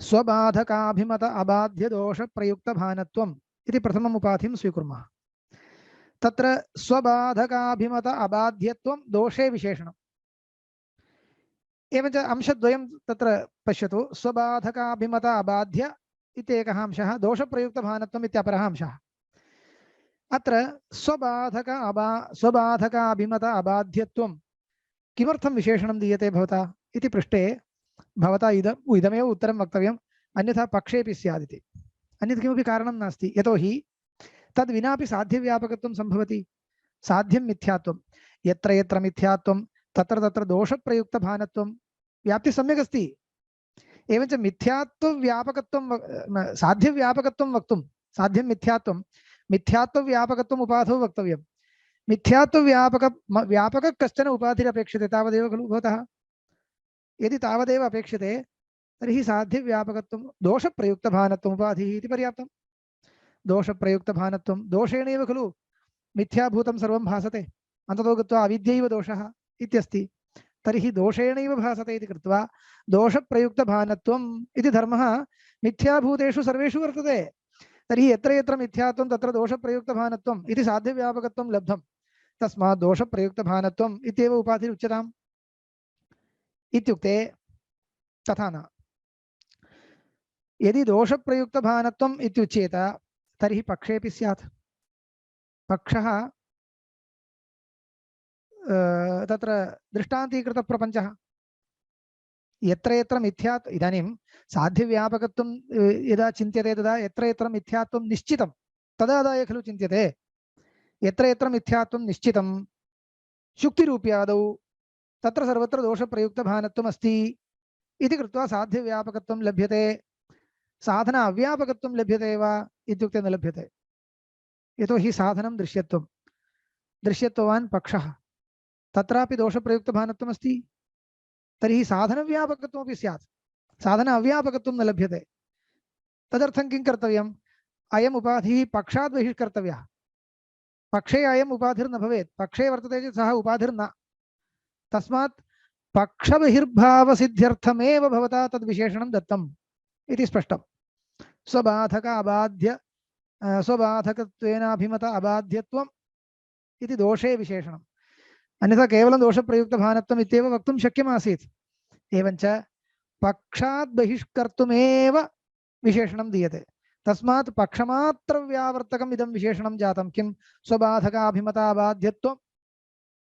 [SPEAKER 2] स्वबाधकाभिमत अबाध्यदोषप्रयुक्तभानत्वम् इति प्रथमम् उपाधिं स्वीकुर्मः। तत्र स्वबाधकाभिमत अबाध्यत्वं दोषे विशेषणम्। एवञ्च अंशद्वयं तत्र पश्यतु। स्वबाधकाभिमत अबाध्य इत्येकः अंशः, दोषप्रयुक्तभानत्वम् इत्यपरः अंशः। अत्र स्वबाधकाभिमत अबाध्यत्वं किमर्थं विशेषणं दीयते भवता इति पृष्टे भवता इदमेव उत्तरं वक्तव्यम्, अन्यथा पक्षेपि स्यादिति। अन्यत् किमपि कारणं नास्ति। यतोहि तद् विनापि साध्यव्यापकत्वं सम्भवति। साध्यं मिथ्यात्वं। यत्र यत्र मिथ्यात्वं तत्र तत्र दोषप्रयुक्तभानत्वं। व्याप्ति सम्यक् अस्ति। एवञ्च मिथ्यात्वव्यापकत्वं साध्यव्यापकत्वं वक्तुं, साध्यं मिथ्यात्वव्यापकत्वम् उपाधौ वक्तव्यं। व्यापकः कश्चन उपाधिरपेक्षते तावदेव खलु भवतः। यदि तावदेव अपेक्षते तर्हि साध्यव्यापकत्वं दोषप्रयुक्तभानत्वम् उपाधिः इति पर्याप्तं। दोषप्रयुक्तभानत्वं दोषेणैव खलु मिथ्याभूतं सर्वं भासते। अन्ततो गत्वा अविद्यैव दोषः इत्यस्ति। तर्हि दोषेणैव भासते इति कृत्वा दोषप्रयुक्तभानत्वम् इति धर्मः मिथ्याभूतेषु सर्वेषु वर्तते। तर्हि यत्र यत्र मिथ्यात्वं तत्र दोषप्रयुक्तभानत्वम् इति साध्यव्यापकत्वं लब्धं। तस्मात् दोषप्रयुक्तभानत्वम् इत्येव उपाधिरुच्यताम्। इत्युक्ते तथा न। यदि दोषप्रयुक्तभानत्वम् इत्युच्येत तर्हि पक्षेपि स्यात्। पक्षः तत्र दृष्टान्तीकृतप्रपञ्चः। यत्र यत्र मिथ्यात्वम्, इदानीं साध्यव्यापकत्वं यदा चिन्त्यते तदा यत्र यत्र मिथ्यात्वं निश्चितं तदादाय खलु चिन्त्यते। यत्र यत्र मिथ्यात्वं निश्चितं शुक्तिरूप्यादौ तत्र सर्वत्र दोषप्रयुक्तभानत्वम् अस्ति इति कृत्वा साध्यव्यापकत्वं लभ्यते। साधना अव्यापकत्वं लभ्यते वा इत्युक्ते न लभ्यते। यतोहि साधनं दृश्यत्वं, दृश्यत्ववान् पक्षः, तत्रापि दोषप्रयुक्तभानत्वम् अस्ति। तर्हि साधनव्यापकत्वमपि स्यात्, साधना अव्यापकत्वं न लभ्यते। तदर्थं किं कर्तव्यम्? अयम् उपाधिः पक्षात् बहिष्कर्तव्यः। पक्षे अयम् उपाधिर्न भवेत्। पक्षे वर्तते चेत् सः उपाधिर्न। तस्मात् पक्षबहिर्भावसिद्ध्यर्थमेव भवता तद्विशेषणं दत्तम् इति स्पष्टम्। स्वबाधकत्वेनाभिमत अबाध्यत्वम् इति दोषे विशेषणम्। अन्यथा केवलं दोषप्रयुक्तभानत्वम् इत्येव वक्तुं शक्यमासीत्। एवञ्च पक्षात् बहिष्कर्तुमेव विशेषणं दीयते। तस्मात् पक्षमात्रव्यावर्तकम् इदं विशेषणं जातं। किं? स्वबाधकाभिमताबाध्यत्वं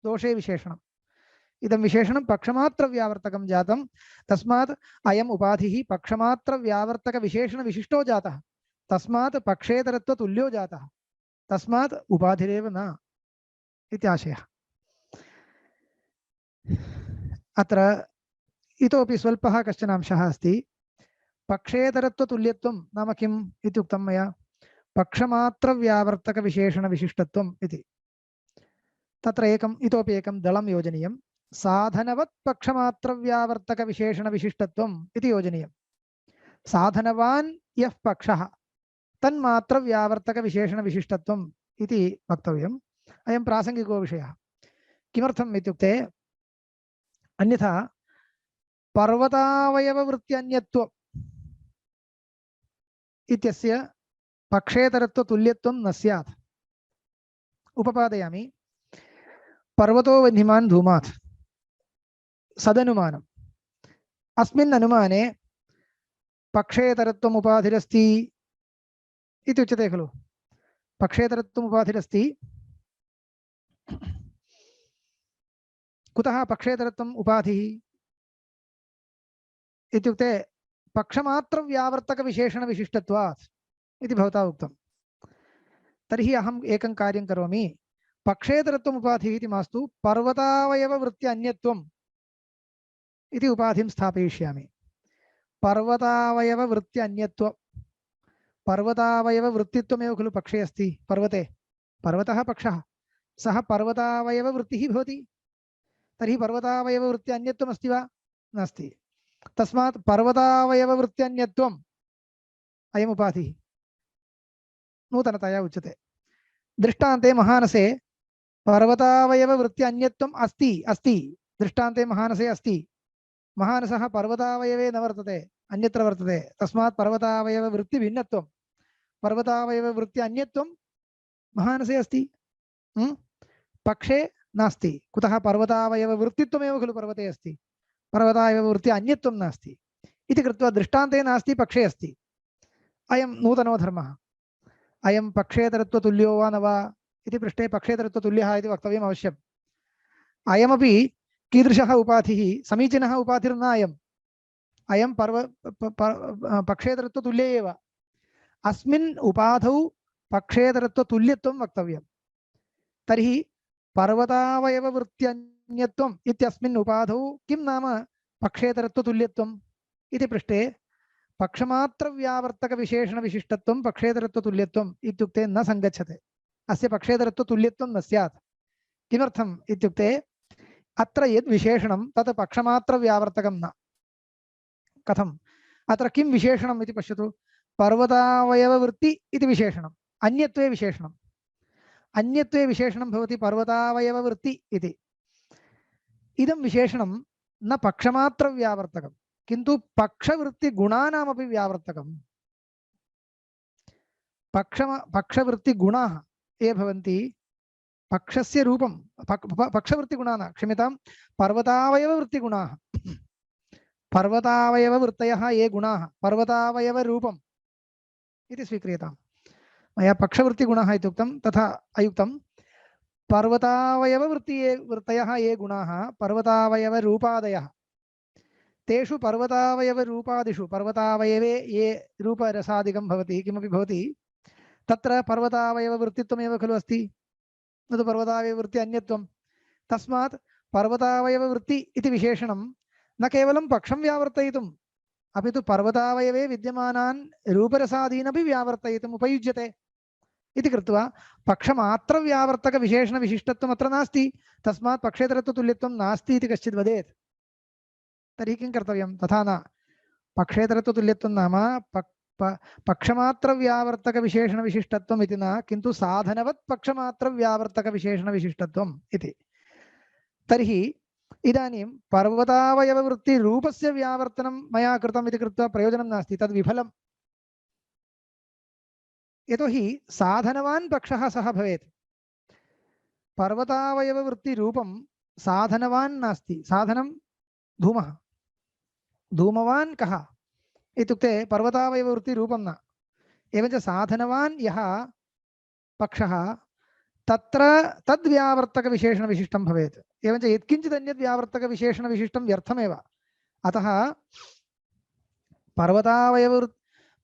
[SPEAKER 2] दोषे विशेषणम्। इदं विशेषणं पक्षमात्रव्यावर्तकं जातं। तस्मात् अयम् उपाधिः पक्षमात्रव्यावर्तकविशेषणविशिष्टो जातः। तस्मात् पक्षेतरत्वतुल्यो जातः। तस्मात् उपाधिरेव न इत्याशयः। अत्र इतोपि स्वल्पः कश्चन अंशः अस्ति। पक्षेतरत्वतुल्यत्वं नाम किम् इत्युक्तं मया पक्षमात्रव्यावर्तकविशेषणविशिष्टत्वम् इति। तत्र इतोपि एकं दलं योजनीयं। साधनवत् पक्षमात्रव्यावर्तकविशेषणविशिष्टत्वम् इति योजनीयं। साधनवान् यः पक्षः तन्मात्रव्यावर्तकविशेषणविशिष्टत्वम् इति वक्तव्यम्। अयं प्रासङ्गिको विषयः। किमर्थम् इत्युक्ते अन्यथा पर्वतावयववृत्त्यन्यत्वम् इत्यस्य पक्षेतरत्वतुल्यत्वं न स्यात्। उपपादयामि। पर्वतो वह्निमान् धूमात् सदनुमानम्। अस्मिन् अनुमाने पक्षेतरत्वम् उपाधिरस्ति इति उच्यते खलु। पक्षेतरत्वम् उपाधिरस्ति। कुतः पक्षेतरत्वम् उपाधिः इत्युक्ते पक्षमात्रव्यावर्तकविशेषणविशिष्टत्वात् इति भवता उक्तं। तर्हि अहम् एकं कार्यं करोमि। पक्षेतरत्वम् उपाधिः इति मास्तु पर्वतावयववृत्ति अन्यत्वम् इति उपाधिं स्थापयिष्यामि। पर्वतावयववृत्ति अन्यत्वम्। पर्वतावयववृत्तित्वमेव खलु पक्षे अस्ति। पर्वते पर्वतः पक्षः, सः पर्वतावयववृत्तिः भवति। तर्हि पर्वतावयववृत्ति अन्यत्वम् अस्ति वा? नास्ति। तस्मात् पर्वतावयववृत्ति अन्यत्वम् अयम् उपाधिः नूतनतया उच्यते। दृष्टान्ते महानसे पर्वतावयववृत्ति अन्यत्वम् अस्ति। दृष्टान्ते महानसे अस्ति। महानसः पर्वतावयवे न वर्तते, अन्यत्र वर्तते। तस्मात् पर्वतावयववृत्ति भिन्नत्वं पर्वतावयववृत्ति अन्यत्वं महानसे अस्ति, पक्षे नास्ति। कुतः? पर्वतावयववृत्तित्वमेव खलु पर्वते अस्ति, पर्वतावयववृत्ति अन्यत्वं नास्ति इति कृत्वा दृष्टान्ते नास्ति, पक्षे अस्ति। अयं नूतनो धर्मः। अयं पक्षेतरत्वतुल्यो वा न वा इति पृष्टे पक्षेतरत्वतुल्यः इति वक्तव्यम् अवश्यम्। अयमपि कीदृशः उपाधिः? समीचीनः उपाधिर्न अयम्। अयं पक्षेतरत्वतुल्ये एव। अस्मिन् उपाधौ पक्षेतरत्वतुल्यत्वं वक्तव्यम्। तर्हि पर्वतावयववृत्त्यन्यत्वम् इत्यस्मिन् उपाधौ किं नाम पक्षेतरत्वतुल्यत्वम् इति पृष्टे पक्षमात्रव्यावर्तकविशेषणविशिष्टत्वं पक्षेतरत्वतुल्यत्वम् इत्युक्ते न सङ्गच्छते। अस्य पक्षेतरत्वतुल्यत्वं न स्यात्। किमर्थम् इत्युक्ते अत्र यद् विशेषणं तत् पक्षमात्रव्यावर्तकं न। कथम्? अत्र किं विशेषणम् इति पश्यतु। पर्वतावयववृत्ति इति विशेषणम्। अन्यत्वे विशेषणम्। अन्यत्वे विशेषणं भवति पर्वतावयववृत्ति इति। इदं विशेषणं न पक्षमात्रव्यावर्तकं किन्तु पक्षवृत्तिगुणानामपि व्यावर्तकम्। पक्षवृत्तिगुणाः ये भवन्ति पक्षस्य रूपं पक्षवृत्तिगुणाः, क्षम्यतां, पर्वतावयववृत्तिगुणाः। पर्वतावयववृत्तयः ये गुणाः पर्वतावयवरूपम् इति स्वीक्रियताम्। मया पक्षवृत्तिगुणः इत्युक्तं, तथा अयुक्तं। पर्वतावयववृत्तयः ये गुणाः पर्वतावयवरूपादयः, तेषु पर्वतावयवरूपादिषु पर्वतावयवे ये रूपरसादिकं भवति, किमपि भवति, तत्र पर्वतावयववृत्तित्वमेव खलु अस्ति, न तु पर्वतावयववृत्ति अन्यत्वं। तस्मात् पर्वतावयववृत्ति इति विशेषणं न केवलं पक्षं व्यावर्तयितुम् अपि तु पर्वतावयवे विद्यमानान् रूपरसादीनपि व्यावर्तयितुम् उपयुज्यते इति कृत्वा पक्षमात्रव्यावर्तकविशेषणविशिष्टत्वम् अत्र नास्ति। तस्मात् पक्षेतरत्वतुल्यत्वं नास्ति इति कश्चित् वदेत्, तर्हि किं कर्तव्यं? तथा न। पक्षेतरत्वतुल्यत्वं नाम पक्षमात्रव्यावर्तकविशेषणविशिष्टत्वम् इति न, किन्तु साधनवत् पक्षमात्रव्यावर्तकविशेषणविशिष्टत्वम् इति। तर्हि इदानीं पर्वतावयववृत्तिरूपस्य व्यावर्तनं मया कृतम् इति कृत्वा प्रयोजनं नास्ति, तद् विफलम्। यतोहि साधनवान् पक्षः सः भवेत्। पर्वतावयववृत्तिरूपं साधनवान् नास्ति। साधनं धूमः, धूमवान् कः इत्युक्ते पर्वतावयववृत्तिरूपं न। एवञ्च साधनवान् यः पक्षः तत्र तद्व्यावर्तकविशेषणविशिष्टं भवेत्। एवञ्च यत्किञ्चित् अन्यद् व्यावर्तकविशेषणविशिष्टं व्यर्थमेव। अतः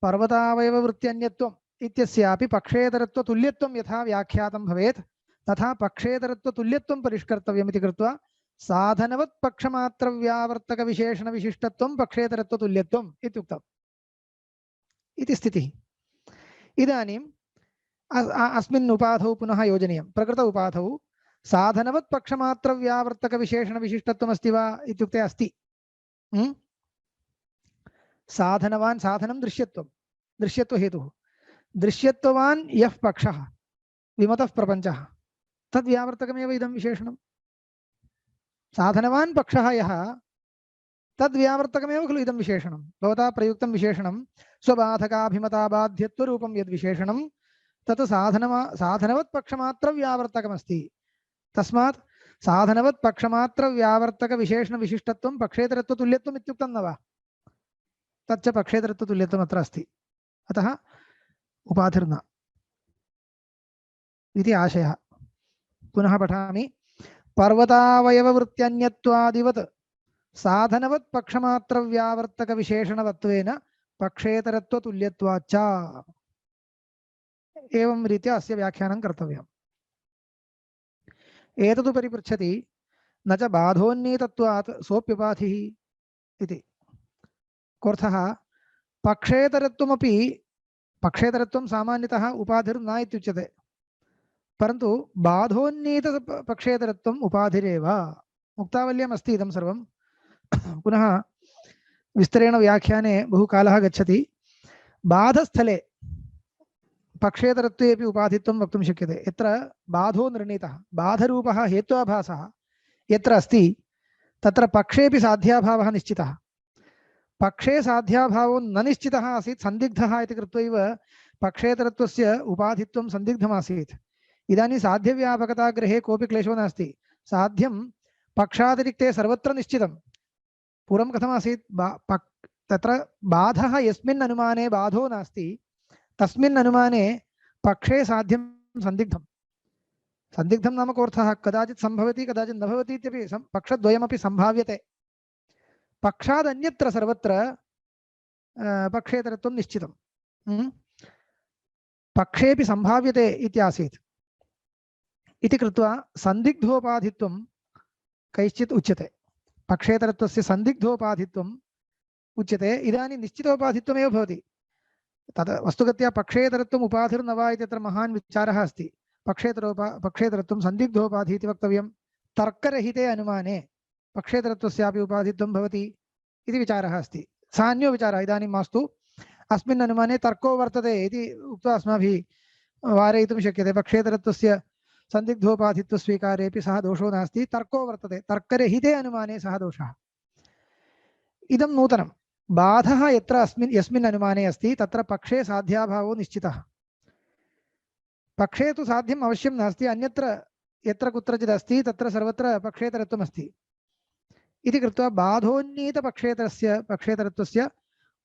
[SPEAKER 2] पर्वतावयववृत्त्यन्यत्वम् इत्यस्यापि पक्षेतरत्वतुल्यत्वं यथा व्याख्यातं भवेत् तथा पक्षेतरत्वतुल्यत्वं परिष्कर्तव्यम् इति कृत्वा साधनवत् पक्षमात्र व्यावर्तक विशेषण विशिष्टत्वं पक्षेतरत्व तुल्यत्वम् इत्युक्तम् इति स्थितिः। इदानीम् अस्मिन् उपाधौ पुनः योजनीयं। प्रकृत उपाधौ साधनवत् पक्षमात्र व्यावर्तक विशेषण विशिष्टत्वमस्ति वा इत्युक्ते अस्ति। साधनवान् साधनं दृश्यत्वं दृश्यत्व हेतुः दृश्यत्ववान् यः पक्षः विमतः प्रपञ्चः तद् व्यावर्तकमेव इदं विशेषणं। साधनवान् पक्षः यः तद् व्यावर्तकमेव खलु इदं विशेषणं। भवता प्रयुक्तं विशेषणं स्वबाधकाभिमताबाध्यत्वरूपं यद् विशेषणं तत् साधनवत् पक्षमात्र व्यावर्तकमस्ति। तस्मात् साधनवत् पक्षमात्र व्यावर्तक विशेषण विशिष्टत्वं पक्षेतरत्व तुल्यत्वम् इत्युक्तं न वा? तच्च पक्षेतरत्व तुल्यत्वम् अत्र अस्ति। अतः उपाधिर्न इति आशयः। पुनः पठामि। पर्वतावयववृत्त्यन्यत्वादिवत् साधनवत् पक्षमात्र व्यावर्तक विशेषणवत्वेन पक्षेतरत्व तुल्यत्वाच्च। एवं रीत्या अस्य व्याख्यानं कर्तव्यम्। एतदुपरि पृच्छति न च बाधोन्नीतत्वात् सोऽप्युपाधिः इति। कोऽर्थः? पक्षेतरत्वमपि पक्षेतरत्वं सामान्यतः उपाधिर्न इत्युच्यते, परन्तु बाधोन्नीत पक्षेतरत्वम् उपाधिरेव। मुक्तावल्याम् अस्ति इदं सर्वं। पुनः विस्तरेण व्याख्याने बहु कालः गच्छति। बाधस्थले पक्षेतरत्वेपि उपाधित्वं वक्तुं शक्यते। यत्र बाधो निर्णीतः बाधरूपः हेत्वाभासः यत्र अस्ति तत्र पक्षेपि साध्याभावः निश्चितः। पक्षे साध्याभावो न निश्चितः आसीत्, सन्दिग्धः इति कृत्वैव पक्षेतरत्वस्य उपाधित्वं सन्दिग्धमासीत्। इदानीं साध्यव्यापकताग्रहे कोऽपि क्लेशो नास्ति। साध्यं पक्षातिरिक्ते सर्वत्र निश्चितं। पूर्वं कथमासीत्? तत्र बाधः यस्मिन् अनुमाने बाधो नास्ति तस्मिन् अनुमाने पक्षे साध्यं सन्दिग्धं। सन्दिग्धं नाम कोऽर्थः? कदाचित् सम्भवति कदाचित् न भवति इत्यपि पक्षद्वयमपि सम्भाव्यते। पक्षादन्यत्र सर्वत्र पक्षेतरत्वं निश्चितं। पक्षेपि सम्भाव्यते इत्यासीत् इति कृत्वा सन्दिग्धोपाधित्वं कैश्चित् उच्यते। पक्षेतरत्वस्य सन्दिग्धोपाधित्वम् उच्यते। इदानीं निश्चितोपाधित्वमेव भवति। तद् वस्तुगत्या पक्षेतरत्वम् उपाधिर्न वा इत्यत्र महान् विचारः अस्ति। पक्षेतरत्वं सन्दिग्धोपाधि इति वक्तव्यं। तर्करहिते अनुमाने पक्षेतरत्वस्यापि उपाधित्वं भवति इति विचारः अस्ति। सान्यो विचारः इदानीं मास्तु। अस्मिन् अनुमाने तर्को वर्तते इति उक्त्वा अस्माभिः वारयितुं शक्यते। पक्षेतरत्वस्य सन्दिग्धोपाधित्वस्वीकारेपि सः दोषो नास्ति, तर्को वर्तते। तर्करहिते अनुमाने सः दोषः। इदं नूतनं। बाधः यत्र यस्मिन् अनुमाने अस्ति तत्र पक्षे साध्याभावो निश्चितः। पक्षे तु साध्यम् अवश्यं नास्ति, अन्यत्र यत्र कुत्रचित् अस्ति तत्र सर्वत्र पक्षेतरत्वम् अस्ति इति कृत्वा पक्षेतरत्वस्य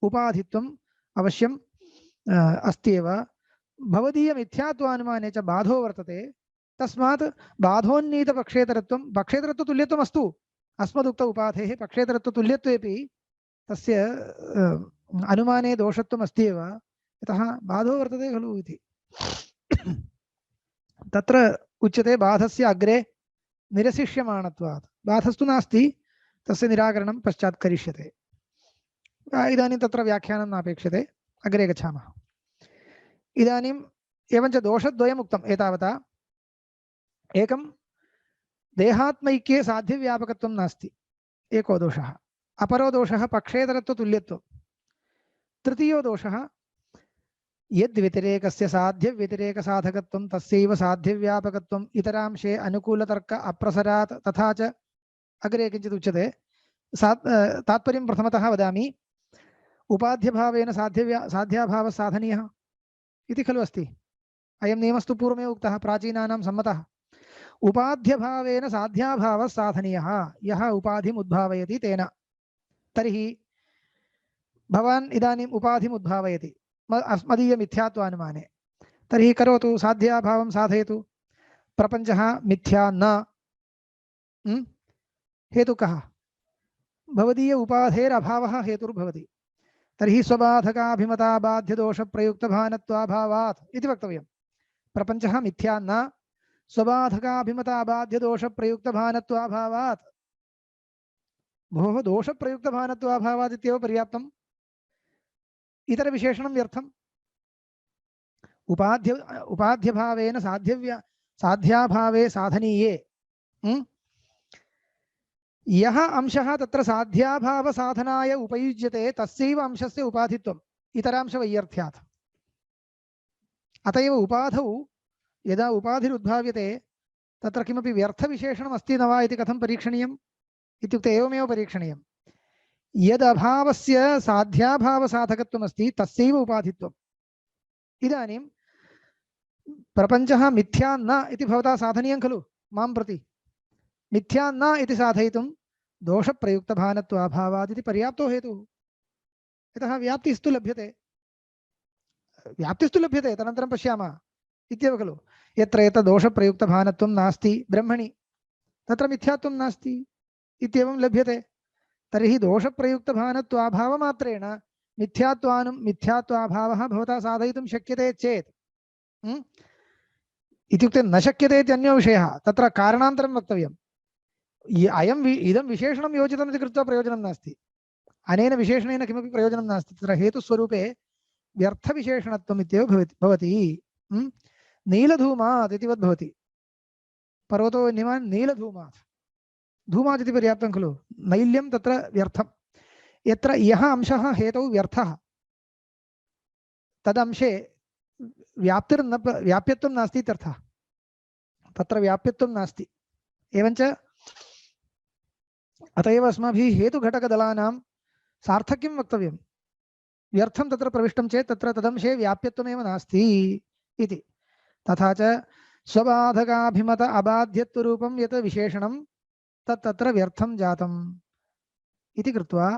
[SPEAKER 2] उपाधित्वम् अवश्यम् अस्त्येव। भवदीयमिथ्यात्वानुमाने च बाधो वर्तते। तस्मात् बाधोन्नीतपक्षेतरत्वं पक्षेतरत्वतुल्यत्वम् अस्तु। अस्मदुक्त उपाधेः पक्षेतरत्वतुल्यत्वेपि तस्य अनुमाने दोषत्वम् अस्ति एव, यतः बाधो वर्तते खलु इति। तत्र उच्यते बाधस्य अग्रे निरसिष्यमाणत्वात्। बाधस्तु नास्ति, तस्य निराकरणं पश्चात् करिष्यते। इदानीं तत्र व्याख्यानं नापेक्षते, अग्रे गच्छामः। इदानीम् एवञ्च दोषद्वयम् उक्तम् एतावता। एकं देहात्मैक्ये साध्यव्यापकत्वं नास्ति, एको दोषः। अपरो दोषः पक्षेतरत्वतुल्यत्वं। तृतीयो दोषः यद्व्यतिरेकस्य साध्यव्यतिरेकसाधकत्वं तस्यैव साध्यव्यापकत्वम् इतरांशे अनुकूलतर्क अप्रसरात् तथा च अग्रे किञ्चित् उच्यते। तात्पर्यं प्रथमतः वदामि। उपाध्यभावेन साध्याभावः साधनीयः इति खलु अस्ति। अयं नियमस्तु पूर्वमेव उक्तः, प्राचीनानां सम्मतः। उपाध्यभावेन साध्याभावः साधनीयः। यः उपाधिम् उद्भावयति तेन। तर्हि भवान् इदानीम् उपाधिम् उद्भावयति अस्मदीय मिथ्यात्वानुमाने। तर्हि करोतु, साध्याभावं साधयतु। प्रपञ्चः मिथ्या न। हेतु कः? भवदीय उपाधेरभावः हेतुर्भवति। तर्हि स्वबाधकाभिमताबाध्यदोषप्रयुक्तभानत्वाभावात् इति वक्तव्यं। प्रपञ्चः मिथ्या न, स्वबाधकाभिमताबाध्यदोषप्रयुक्तभानत्वाभावात् भोः दोषप्रयुक्तभानत्वाभावादित्येव पर्याप्तम् इतरविशेषणं व्यर्थम् उपाध्यभावेन साध्याभावे साधनीये यः अंशः तत्र साध्याभावसाधनाय उपयुज्यते तस्यैव अंशस्य उपाधित्वम् इतरांशवैयर्थ्यात् अत एव उपाधौ यदा उपाधिरुद्भाव्यते तत्र किमपि व्यर्थविशेषणम् अस्ति न वा इति कथं परीक्षणीयम् इत्युक्ते एवमेव परीक्षणीयम् यदभावस्य साध्याभावसाधकत्वमस्ति तस्यैव उपाधित्वम् इदानीं प्रपञ्चः मिथ्या न इति भवता साधनीयं खलु मां प्रति मिथ्या न इति साधयितुं दोषप्रयुक्तभानत्वाभावादिति पर्याप्तो हेतुः यतः व्याप्तिस्तु लभ्यते तदनन्तरं पश्यामः इत्येव खलु यत्र यत्र दोषप्रयुक्तभानत्वं नास्ति ब्रह्मणि तत्र मिथ्यात्वं नास्ति इत्येवं लभ्यते तर्हि दोषप्रयुक्तभानत्वाभावमात्रेण मिथ्यात्वाभावः भवता साधयितुं शक्यते चेत् इत्युक्ते न शक्यते इत्यन्यो विषयः तत्र कारणान्तरं वक्तव्यम् इदं विशेषणं योजितमिति कृत्वा प्रयोजनं नास्ति अनेन विशेषणेन किमपि प्रयोजनं नास्ति तत्र हेतुस्वरूपे व्यर्थविशेषणत्वम् इत्येव भवति नीलधूमात् इति वद्भवति पर्वतो वह्निमान् नीलधूमात् धूमात् इति पर्याप्तं खलु नैल्यं तत्र व्यर्थं यत्र यः अंशः हेतौ व्यर्थः तदंशे व्याप्यत्वं नास्ति इत्यर्थः तत्र व्याप्यत्वं नास्ति एवञ्च अत एव अस्माभिः हेतुघटकदलानां सार्थक्यं वक्तव्यं व्यर्थं तत्र प्रविष्टं चेत् तत्र तदंशे व्याप्यत्वमेव नास्ति इति तथा च स्वबाधकाभिमत अबाध्यत्वरूपं यत् विशेषणं तत्र व्यर्थं जातम् इति कृत्वा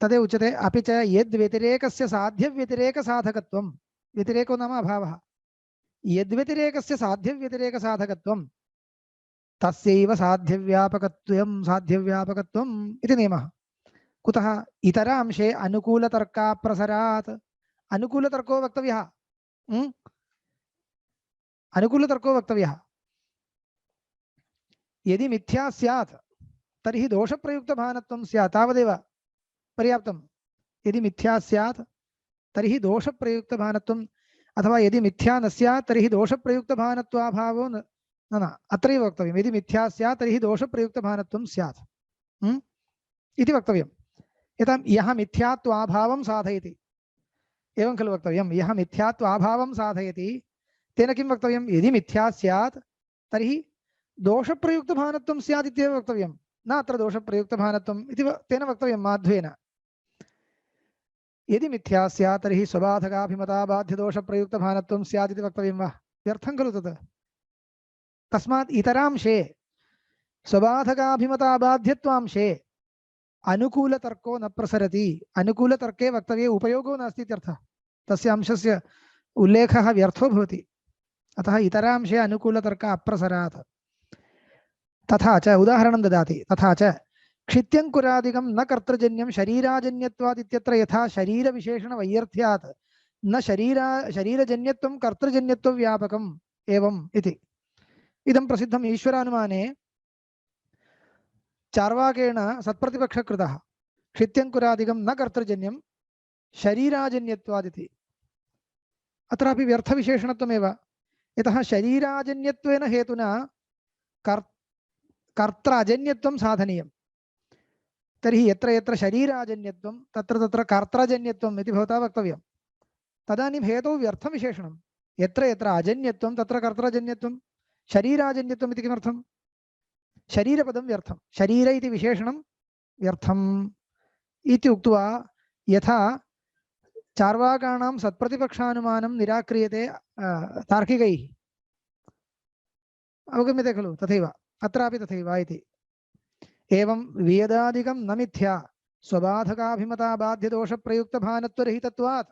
[SPEAKER 2] तदेव उच्यते अपि च यद्व्यतिरेकस्य साध्यव्यतिरेकसाधकत्वं व्यतिरेको नाम अभावः यद्व्यतिरेकस्य साध्यव्यतिरेकसाधकत्वं तस्यैव साध्यव्यापकत्वम् इति नियमः कुतः इतर अंशे अनुकूलतर्काप्रसरात् अनुकूलतर्को वक्तव्यः अनुकूलतर्को वक्तव्यः यदि मिथ्या स्यात् तर्हि दोषप्रयुक्तभानत्वं स्यात् तावदेव पर्याप्तं यदि मिथ्या स्यात् तर्हि दोषप्रयुक्तभानत्वम् अथवा यदि मिथ्या न स्यात् तर्हि दोषप्रयुक्तभानत्वाभावो न अत्रैव वक्तव्यं यदि मिथ्या स्यात् तर्हि दोषप्रयुक्तभानत्वं स्यात् इति वक्तव्यं यथा यः मिथ्यात्वाभावं साधयति एवं खलु वक्तव्यं यः मिथ्यात्वाभावं साधयति तेन किं वक्तव्यं यदि मिथ्या स्यात् तर्हि दोषप्रयुक्तभानत्वं स्यात् इत्येव वक्तव्यं न अत्र दोषप्रयुक्तभानत्वम् इति तेन वक्तव्यं माध्वेन यदि मिथ्या स्यात् तर्हि स्वबाधकाभिमताबाध्यदोषप्रयुक्तभानत्वं स्यात् इति वक्तव्यं वा व्यर्थं खलु तत् तस्मात् इतरांशे स्वबाधकाभिमताबाध्यत्वांशे अनुकूलतर्को न प्रसरति अनुकूलतर्के वक्तव्ये उपयोगो नास्ति इत्यर्थः तस्य अंशस्य उल्लेखः व्यर्थो भवति अतः इतरांशे अनुकूलतर्क अप्रसरात् तथा च उदाहरणं ददाति तथा च क्षित्यङ्कुरादिकं न कर्तृजन्यं शरीराजन्यत्वात् इत्यत्र यथा शरीरविशेषणवैयर्थ्यात् न शरीरजन्यत्वं कर्तृजन्यत्वं व्यापकम् एवम् इति इदं प्रसिद्धम् ईश्वरानुमाने चार्वाकेण सत्प्रतिपक्षकृतः क्षित्यङ्कुरादिकं न कर्तृजन्यं शरीराजन्यत्वादिति अत्रापि व्यर्थविशेषणत्वमेव यतः शरीराजन्यत्वेन हेतुना कर्त्राजन्यत्वं साधनीयं तर्हि यत्र यत्र शरीराजन्यत्वं तत्र तत्र कर्त्राजन्यत्वम् इति भवता वक्तव्यं तदानीं हेतौ व्यर्थविशेषणं यत्र यत्र अजन्यत्वं तत्र कर्त्राजन्यत्वं शरीराजन्यत्वम् इति किमर्थं शरीरपदं व्यर्थं शरीर इति विशेषणं व्यर्थम् इति उक्त्वा यथा चार्वाकाणां सत्प्रतिपक्षानुमानं निराक्रियते तार्किकैः अवगम्यते खलु तथैव अत्रापि तथैव इति एवं वेदादिकं न मिथ्या स्वबाधकाभिमताबाध्यदोषप्रयुक्तभानत्वरहितत्वात्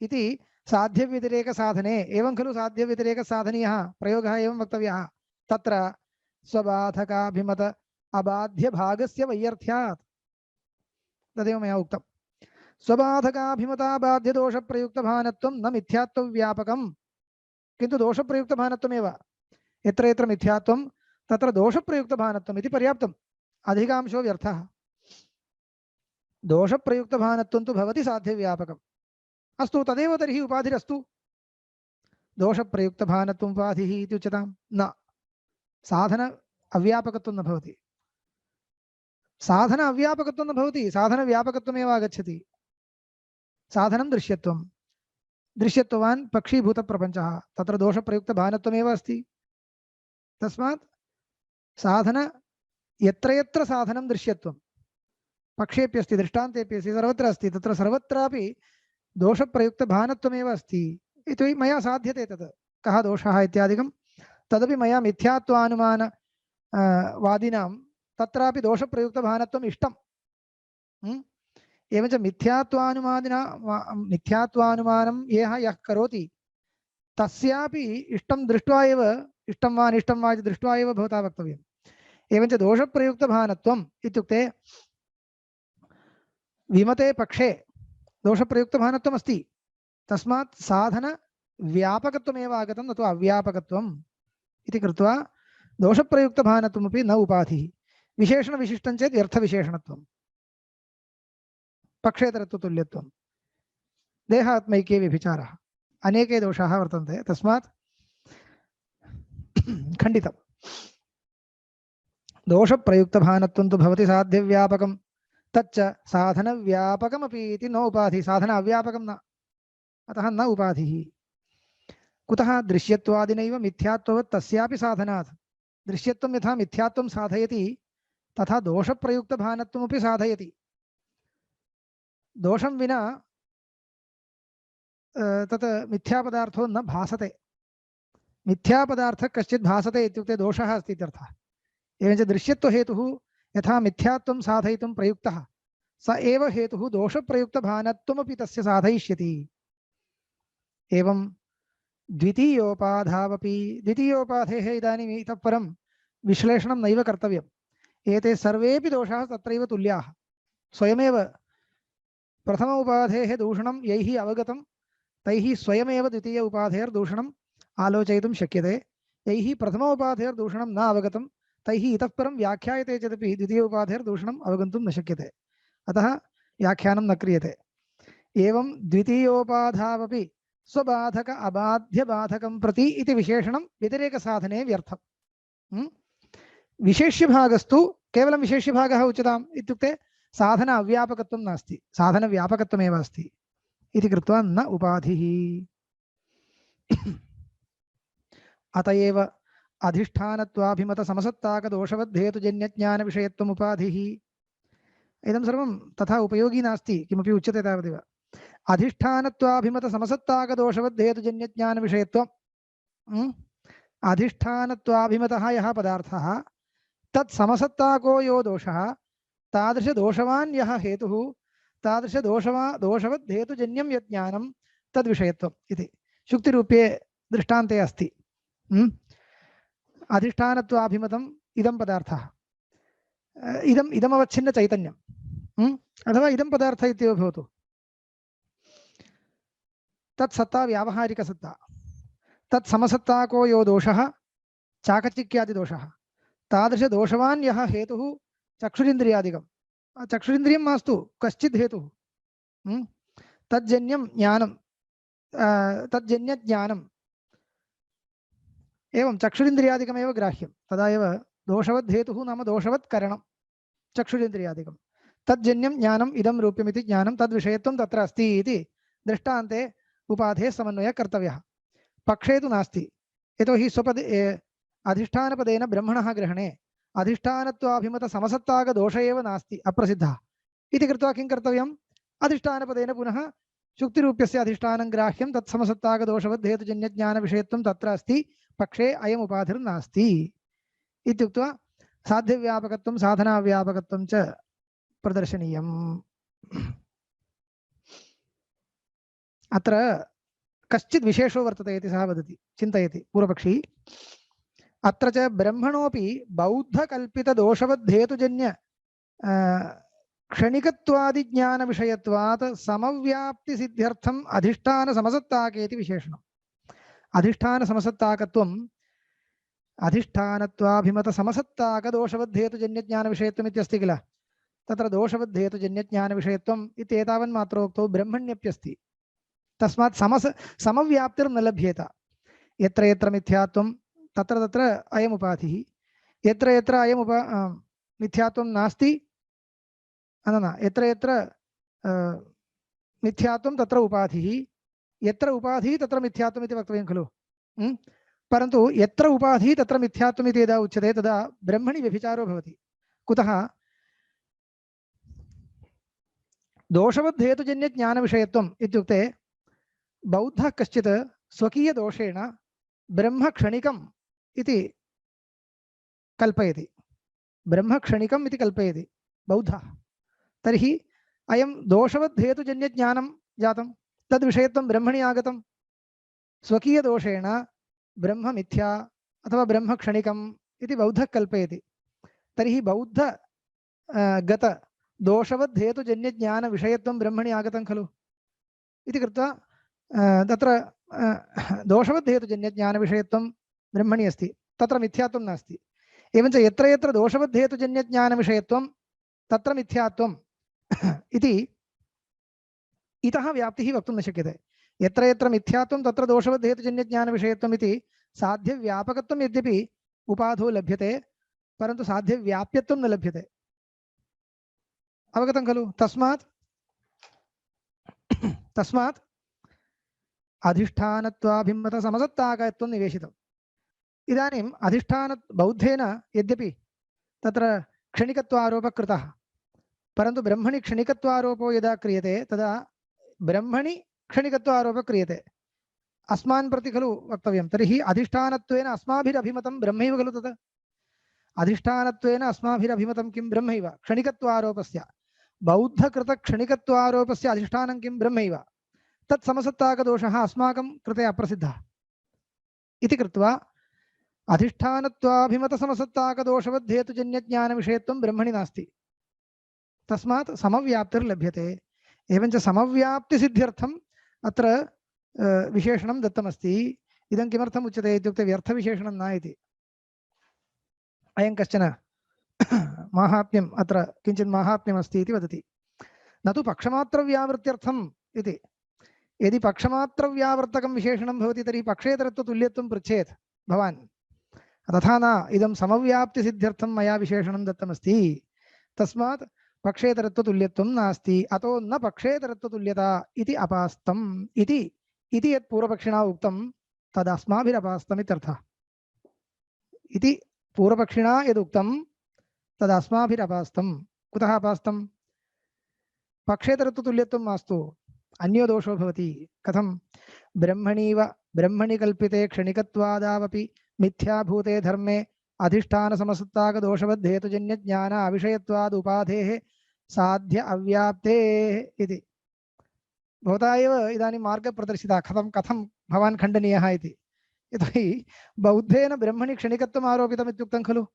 [SPEAKER 2] इति साध्यव्यतिरेकसाधने एवं खलु साध्यव्यतिरेकसाधनीयः प्रयोगः एवं वक्तव्यः तत्र स्वबाधकाभिमत अबाध्यभागस्य वैयर्थ्यात् तदेव मया उक्तं स्वबाधकाभिमताबाध्यदोषप्रयुक्तभानत्वं न मिथ्यात्वव्यापकं किन्तु दोषप्रयुक्तभानत्वमेव यत्र यत्र मिथ्यात्वं तत्र दोषप्रयुक्तभानत्वम् इति पर्याप्तं अधिकांशो व्यर्थः। दोषप्रयुक्तभानत्वं तु भवति साध्यव्यापकम्। अस्तु तदेव तर्हि उपाधिरस्तु। दोषप्रयुक्तभानत्वम् उपाधिः इति उच्यतां न। साधन अव्यापकत्वं न भवति। साधन अव्यापकत्वं न भवति, साधनव्यापकत्वमेव आगच्छति। साधनं दृश्यत्वं, दृश्यत्ववान् पक्षीभूतप्रपञ्चः, तत्र दोषप्रयुक्तभानत्वमेव अस्ति। तस्मात् साधन यत्र यत्र साधनं दृश्यत्वं पक्षेप्यस्ति, दृष्टान्तेप्यस्ति, सर्वत्र अस्ति, तत्र सर्वत्रापि दोषप्रयुक्तभानत्वमेव अस्ति इति मया साध्यते। तत् कः दोषः इत्यादिकं तदपि मया मिथ्यात्वानुमान वादिनां तत्रापि दोषप्रयुक्तभानत्वम् इष्टम्। एवञ्च मिथ्यात्वानुमानं यः करोति तस्यापि इष्टं दृष्ट्वा एव, इष्टं वा अनिष्टं वा इति दृष्ट्वा एव भवता वक्तव्यम्। एवञ्च दोषप्रयुक्तभानत्वम् इत्युक्ते विमते पक्षे दोषप्रयुक्तभानत्वम् अस्ति, तस्मात् साधनव्यापकत्वमेव आगतं, न तु अव्यापकत्वम् इति कृत्वा दोषप्रयुक्तभानत्वमपि न उपाधिः। विशेषणविशिष्टं चेत् व्यर्थविशेषणत्वम्, पक्षेतरत्वतुल्यत्वं, देहात्मैक्ये व्यभिचारः, अनेके दोषाः वर्तन्ते, तस्मात् खण्डितम्। दोषप्रयुक्तभानत्वं तु भवति साध्यव्यापकं, तच्च साधनव्यापकमपि इति न उपाधिः। साधन अव्यापकं न, अतः न उपाधिः। कुतः? दृश्यत्वादिनैव मिथ्यात्ववत् तस्यापि साधनात्। दृश्यत्वं यथा मिथ्यात्वं साधयति तथा दोषप्रयुक्तभानत्वमपि साधयति। दोषं विना तत् मिथ्यापदार्थो न भासते। मिथ्यापदार्थः कश्चित् भासते इत्युक्ते दोषः अस्ति इत्यर्थः। एवञ्च दृश्यत्वहेतुः यथा मिथ्यात्वं साधयितुं प्रयुक्तः स एव हेतुः दोषप्रयुक्तभानत्वमपि तस्य साधयिष्यति। एवं द्वितीयोपाधावपि, द्वितीयोपाधेः इदानीम् इतः परं विश्लेषणं नैव कर्तव्यम्। एते सर्वेपि दोषाः तत्रैव तुल्याः। स्वयमेव प्रथम उपाधेः दूषणं यैः अवगतं तैः स्वयमेव द्वितीय उपाधेर्दूषणम् आलोचयितुं शक्यते। यैः प्रथम उपाधेर्दूषणं न अवगतं तैः इतः परं व्याख्यायते चेदपि द्वितीय उपाधेर्दूषणम् अवगन्तुं न शक्यते, अतः व्याख्यानं न क्रियते। एवं द्वितीयोपाधावपि स्वबाधक अबाध्यबाधकं प्रति इति विशेषणं व्यतिरेकसाधने व्यर्थम्। विशेष्यभागस्तु केवलं विशेष्यभागः उच्यताम् इत्युक्ते साधन अव्यापकत्वं नास्ति, साधनव्यापकत्वमेव अस्ति इति कृत्वा न उपाधिः। अतएव अधिष्ठानत्वाभिमत समसत्ताकदोषवद्धेतुजन्यज्ञानविषयत्वम् उपाधिः। इदं सर्वं तथा उपयोगी नास्ति, किमपि उच्यते तावदेव। अधिष्ठानत्वाभिमत समसत्ताकदोषवद्धेतुजन्यज्ञानविषयत्वम्, अधिष्ठानत्वाभिमतः यः पदार्थः तत् समसत्ताको यो दोषः तादृशदोषवान् यः हेतुः दोषवद्धेतुजन्यं यज्ञानं तद्विषयत्वम् इति शुक्तिरूप्ये दृष्टान्ते अस्ति। अधिष्ठानत्वाभिमतम् इदं पदार्थः, इदमवच्छिन्न चैतन्यम्, अथवा इदं पदार्थ इत्येव भवतु, तत्सत्ता व्यावहारिकसत्ता, तत्समसत्ताको यो दोषः चाकचिक्यादिदोषः तादृशदोषवान् यः हेतुः चक्षुरिन्द्रियादिकं, चक्षुरिन्द्रियं मास्तु कश्चित् हेतुः, तज्जन्यं ज्ञानं, तज्जन्यज्ञानम्, एवं चक्षुरिन्द्रियादिकमेव ग्राह्यं, तदा एव दोषवद्धेतुः नाम दोषवत्करणं चक्षुरिन्द्रियादिकं, तज्जन्यं ज्ञानम् इदं रूप्यमिति ज्ञानं तद्विषयत्वं तत्र अस्ति इति दृष्टान्ते उपाधेः समन्वयः कर्तव्यः। पक्षे तु नास्ति, यतोहि स्वपदे अधिष्ठानपदेन ब्रह्मणः ग्रहणे अधिष्ठानत्वाभिमत समसत्ताकदोष एव नास्ति, अप्रसिद्धः इति कृत्वा किं कर्तव्यम्? अधिष्ठानपदेन पुनः शुक्तिरूप्यस्य अधिष्ठानं ग्राह्यं तत्समसत्ताकदोषवद्धेतुजन्यज्ञानविषयत्वं तत्र अस्ति, पक्षे अयम् उपाधिर्नास्ति इत्युक्त्वा साध्यव्यापकत्वं साधनाव्यापकत्वं च प्रदर्शनीयम्। अत्र कश्चित् विशेषो वर्तते इति सः वदति, चिन्तयति पूर्वपक्षी। अत्र च ब्रह्मणोऽपि बौद्धकल्पितदोषवद्धेतुजन्य क्षणिकत्वादिज्ञानविषयत्वात् समव्याप्तिसिद्ध्यर्थम् अधिष्ठानसमसत्ताकेति विशेषणम्। अधिष्ठानसमसत्ताकत्वं अधिष्ठानत्वाभिमत समसत्ताकदोषवद्धेतुजन्यज्ञानविषयत्वम् इत्यस्ति किल तत्र दोषवद्धेतुजन्यज्ञानविषयत्वम् इत्येतावन्मात्रोक्तौ ब्रह्मण्यप्यस्ति तस्मात् समव्याप्तिर्न लभ्येत यत्र यत्र मिथ्यात्वं तत्र तत्र अयम् उपाधिः यत्र यत्र मिथ्यात्वं नास्ति यत्र यत्र मिथ्यात्वं तत्र उपाधिः यत्र उपाधिः तत्र मिथ्यात्वम् इति वक्तव्यं खलु परन्तु यत्र उपाधिः तत्र मिथ्यात्वम् इति यदा उच्यते तदा ब्रह्मणि व्यभिचारो भवति कुतः दोषवद्धेतुजन्यज्ञानविषयत्वम् इत्युक्ते बौद्धः कश्चित् स्वकीयदोषेण ब्रह्म क्षणिकम् इति कल्पयति ब्रह्म क्षणिकम् इति कल्पयति बौद्धः तर्हि अयं दोषवद्धेतुजन्यज्ञानं जातं तद्विषयत्वं ब्रह्मणि आगतं स्वकीयदोषेण ब्रह्म मिथ्या अथवा ब्रह्म क्षणिकम् इति बौद्धः कल्पयति तर्हि बौद्ध गत दोषवद्धेतुजन्यज्ञानविषयत्वं ब्रह्मणि आगतं खलु इति कृत्वा तत्र दोषवद्धेतुजन्यज्ञानविषयत्वं ब्रह्मणि अस्ति तत्र मिथ्यात्वं नास्ति एवञ्च यत्र यत्र दोषवद्धेतुजन्यज्ञानविषयत्वं तत्र मिथ्यात्वम् इति इतः व्याप्तिः वक्तुं न शक्यते यत्र यत्र मिथ्यात्वं तत्र दोषवद्धेतुजन्यज्ञानविषयत्वम् इति साध्यव्यापकत्वं यद्यपि उपाधो लभ्यते परन्तु साध्यव्याप्यत्वं न लभ्यते अवगतं खलु तस्मात् अधिष्ठानत्वाभिमत समसत्ताकत्वं निवेशितम् इदानीम् अधिष्ठान बौद्धेन यद्यपि तत्र क्षणिकत्वारोपः कृतः परन्तु ब्रह्मणि क्षणिकत्वारोपो यदा क्रियते तदा ब्रह्मणि क्षणिकत्वारोपः क्रियते अस्मान् प्रति खलु वक्तव्यं तर्हि अधिष्ठानत्वेन अस्माभिरभिमतं ब्रह्मैव खलु तत् अधिष्ठानत्वेन अस्माभिरभिमतं किं ब्रह्मैव क्षणिकत्वारोपस्य बौद्धकृतक्षणिकत्वारोपस्य अधिष्ठानं किं ब्रह्मैव तत्समसत्ताकदोषः अस्माकं कृते अप्रसिद्धः इति कृत्वा अधिष्ठानत्वाभिमतसमसत्ताकदोषवद्धेतुजन्यज्ञानविषयत्वं ब्रह्मणि नास्ति तस्मात् समव्याप्तिर्लभ्यते एवञ्च समव्याप्तिसिद्ध्यर्थम् अत्र विशेषणं दत्तमस्ति इदं किमर्थम् उच्यते इत्युक्ते व्यर्थविशेषणं न इति अयं कश्चन माहात्म्यम् अत्र किञ्चित् माहात्म्यमस्ति इति वदति न तु पक्षमात्रव्यावृत्त्यर्थम् इति यदि पक्षमात्रव्यावर्तकं विशेषणं भवति तर्हि पक्षेतरत्वतुल्यत्वं पृच्छेत् भवान् तथा न इदं समव्याप्तिसिद्ध्यर्थं मया विशेषणं दत्तमस्ति तस्मात् पक्षेतरत्वतुल्यत्वं नास्ति अतो न पक्षेतरत्वतुल्यता इति अपास्तम् इति यत् पूर्वपक्षिणा उक्तं तदस्माभिरपास्तम् इत्यर्थः इति पूर्वपक्षिणा यदुक्तं तदस्माभिरपास्तं कुतः अपास्तं पक्षेतरत्वतुल्यत्वं मास्तु अन्यो दोषो भवति कथं ब्रह्मणि कल्पिते क्षणिकत्वादावपि मिथ्याभूते धर्मे अधिष्ठानसमसत्ताकदोषवद्धेतुजन्यज्ञान अविषयत्वाद् उपाधेः साध्य अव्याप्तेः इति भवता एव इदानीं मार्गप्रदर्शिता कथं भवान् खण्डनीयः इति यतोहि बौद्धेन ब्रह्मणि क्षणिकत्वम् आरोपितम् इत्युक्तं खलु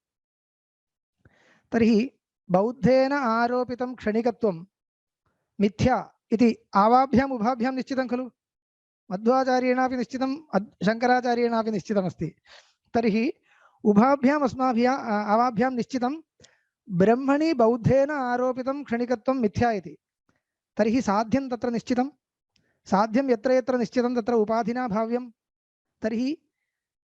[SPEAKER 2] तर्हि बौद्धेन आरोपितं क्षणिकत्वं मिथ्या इति आवाभ्याम् उभाभ्यां निश्चितं खलु मध्वाचार्येणापि निश्चितं शङ्कराचार्येणापि निश्चितमस्ति तर्हि उभाभ्याम् आवाभ्यां निश्चितं ब्रह्मणि बौद्धेन आरोपितं क्षणिकत्वं मिथ्या इति तर्हि साध्यं तत्र निश्चितं साध्यं यत्र यत्र निश्चितं तत्र उपाधिना भाव्यं तर्हि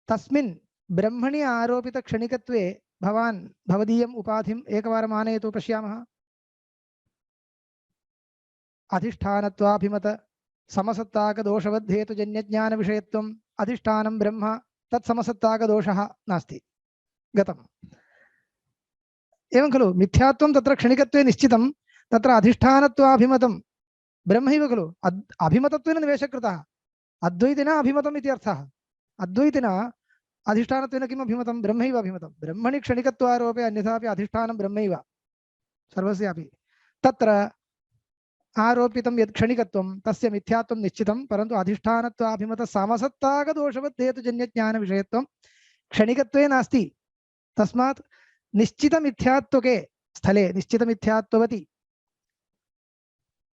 [SPEAKER 2] तस्मिन् ब्रह्मणि आरोपितक्षणिकत्वे भवान् भवदीयम् उपाधिम् एकवारम् आनयतु पश्यामः अधिष्ठानत्वाभिमत समसत्ताकदोषवद्धेतुजन्यज्ञानविषयत्वम् अधिष्ठानं ब्रह्म तत्समसत्ताकदोषः नास्ति गतम् एवं खलु मिथ्यात्वं तत्र क्षणिकत्वे निश्चितं तत्र अधिष्ठानत्वाभिमतं ब्रह्मैव खलु अभिमतत्वेन निवेशः कृतः अद्वैतिना अभिमतम् इति अर्थः अद्वैतिना अधिष्ठानत्वेन किम् अभिमतं ब्रह्मैव अभिमतं ब्रह्मणि क्षणिकत्वारोपे अन्यथापि अधिष्ठानं ब्रह्मैव सर्वस्यापि तत्र आरोपितं यत् क्षणिकत्वं तस्य मिथ्यात्वं निश्चितं परन्तु अधिष्ठानत्वाभिमत समसत्ताकदोषवद्धेतुजन्यज्ञानविषयत्वं क्षणिकत्वे नास्ति तस्मात् निश्चितमिथ्यात्वके स्थले निश्चितमिथ्यात्ववति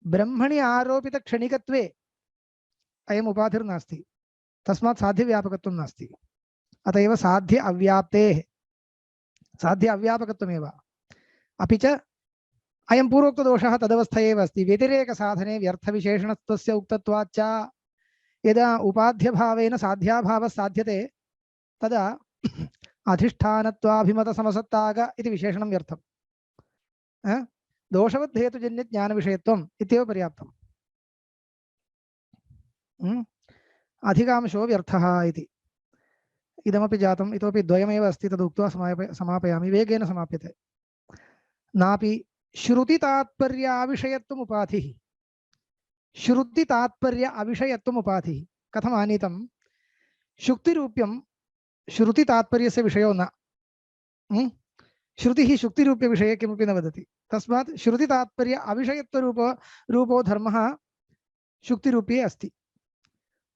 [SPEAKER 2] ब्रह्मणि आरोपितक्षणिकत्वे अयम् उपाधिर्नास्ति तस्मात् साध्यव्यापकत्वं नास्ति अत एव साध्य अव्याप्तेः साध्य अव्यापकत्वमेव। अपि च अयं पूर्वोक्तदोषः तदवस्था एव अस्ति। व्यतिरेकसाधने व्यर्थविशेषणत्वस्य उक्तत्वाच्च यदा उपाध्यभावेन साध्याभावः साध्यते तदा अधिष्ठानत्वाभिमतसमसत्ताग इति विशेषणं व्यर्थम्। दोषवद्धेतुजन्यज्ञानविषयत्वम् इत्येव पर्याप्तम्। अधिकांशो व्यर्थः इति। इदमपि जातम्, इतोपि द्वयमेव अस्ति, तदुक्त्वा समापयामि। वेगेन समाप्यते। नापि श्रुतितात्पर्य अविषयत्वम् उपाधिः। श्रुतितात्पर्य अविषयत्वम् उपाधिः कथम् आनीतं? शुक्तिरूप्यं श्रुतितात्पर्यस्य विषयो न। श्रुतिः शुक्तिरूप्यविषये किमपि न वदति। तस्मात् श्रुतितात्पर्य अविषयत्वरूपो धर्मः शुक्तिरूपे अस्ति।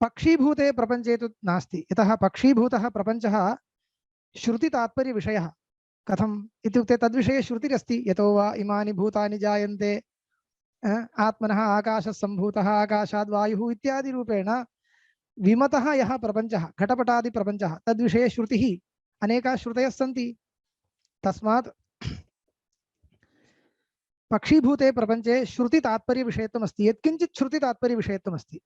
[SPEAKER 2] पक्षीभूते प्रपञ्चे तु नास्ति। यतः पक्षीभूतः प्रपञ्चः श्रुतितात्पर्यविषयः। कथम् इत्युक्ते तद्विषये श्रुतिरस्ति। यतो वा इमानि भूतानि जायन्ते आत्मनः आकाशसम्भूतः आकाशाद् वायुः इत्यादि रूपेण विमतः यः प्रपञ्चः घटपटादि प्रपञ्चः तद्विषये श्रुतिः अनेकाः श्रुतयः सन्ति। तस्मात् पक्षीभूते प्रपञ्चे श्रुतितात्पर्यविषयत्वम् अस्ति। यत्किञ्चित् श्रुतितात्पर्यविषयत्वम् अस्ति।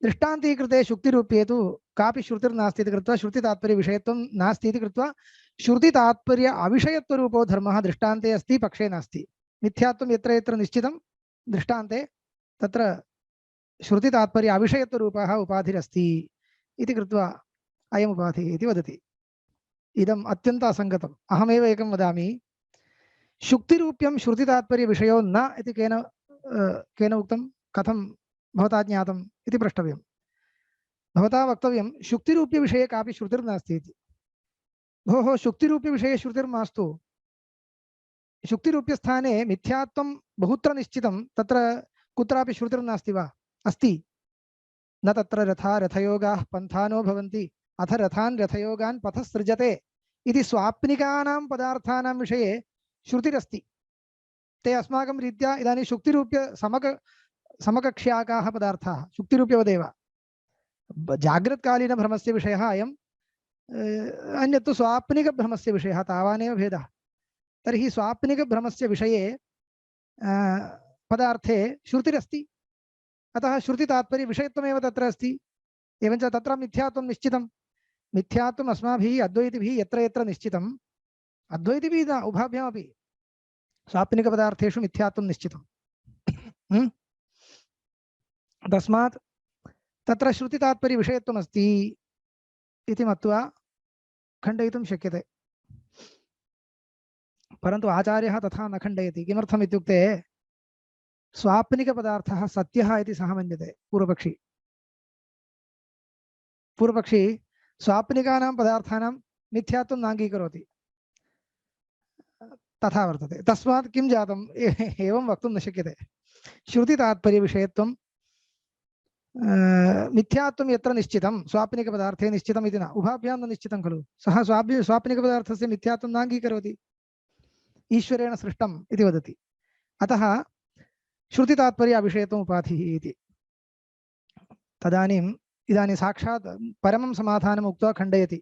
[SPEAKER 2] दृष्टान्तीकृते शुक्तिरूप्ये तु कापि श्रुतिर्नास्ति इति कृत्वा श्रुतितात्पर्यविषयत्वं नास्ति इति कृत्वा श्रुतितात्पर्य अविषयत्वरूपो धर्मः दृष्टान्ते अस्ति, पक्षे नास्ति। मिथ्यात्वं यत्र यत्र निश्चितं दृष्टान्ते तत्र श्रुतितात्पर्य अविषयत्वरूपः उपाधिरस्ति इति कृत्वा अयम् उपाधिः इति वदति। इदम् अत्यन्त असङ्गतम्। अहमेव एकं वदामि। शुक्तिरूप्यं श्रुतितात्पर्यविषयो न इति केन उक्तं? कथं भवता ज्ञातम् इति प्रष्टव्यं। भवता वक्तव्यं शुक्तिरूप्यविषये कापि श्रुतिर्नास्ति इति। भोः, शुक्तिरूप्यविषये श्रुतिर्मास्तु। शुक्तिरूप्यस्थाने मिथ्यात्वं बहुत्र निश्चितं, तत्र कुत्रापि श्रुतिर्नास्ति वा? अस्ति। न तत्र रथा रथयोगाः पन्थानो भवन्ति अथ रथान् रथयोगान् पथः सृजते इति स्वाप्निकानां पदार्थानां विषये श्रुतिरस्ति। ते अस्माकं रीत्या इदानीं शुक्तिरूप्य समकक्ष्याकाः पदार्थाः शुक्तिरूप्यवदेव। जाग्रत्कालीनभ्रमस्य विषयः अयम्, अन्यत्तु स्वाप्निकभ्रमस्य विषयः, तावानेव भेदः। तर्हि स्वाप्निकभ्रमस्य विषये पदार्थे श्रुतिरस्ति। अतः श्रुतितात्पर्यविषयत्वमेव तत्र अस्ति। एवञ्च तत्र मिथ्यात्वं निश्चितं। मिथ्यात्वम् अस्माभिः अद्वैतिभिः यत्र यत्र निश्चितम्, अद्वैतिभिः न उभाभ्यामपि स्वाप्निकपदार्थेषु मिथ्यात्वं निश्चितम्। तस्मात् तत्र श्रुतितात्पर्यविषयत्वम् अस्ति इति मत्वा खण्डयितुं शक्यते। परन्तु आचार्यः तथा न खण्डयति। किमर्थम् इत्युक्ते स्वाप्निकपदार्थः सत्यः इति सः मन्यते। पूर्वपक्षी स्वाप्निकानां पदार्थानां मिथ्यात्वं नाङ्गीकरोति। तथा वर्तते। तस्मात् किं जातम्? एवं वक्तुं न शक्यते। श्रुतितात्पर्यविषयत्वं मिथ्यात्वं यत्र निश्चितं स्वाप्निकपदार्थे निश्चितम् इति न। उभाभ्यां न निश्चितं खलु। सः स्वाप्निकपदार्थस्य मिथ्यात्वं नाङ्गीकरोति। ईश्वरेण सृष्टम् इति वदति। अतः श्रुतितात्पर्य अविषयत्वम् उपाधिः इति। इदानीं साक्षात् परमं समाधानम् उक्त्वा खण्डयति।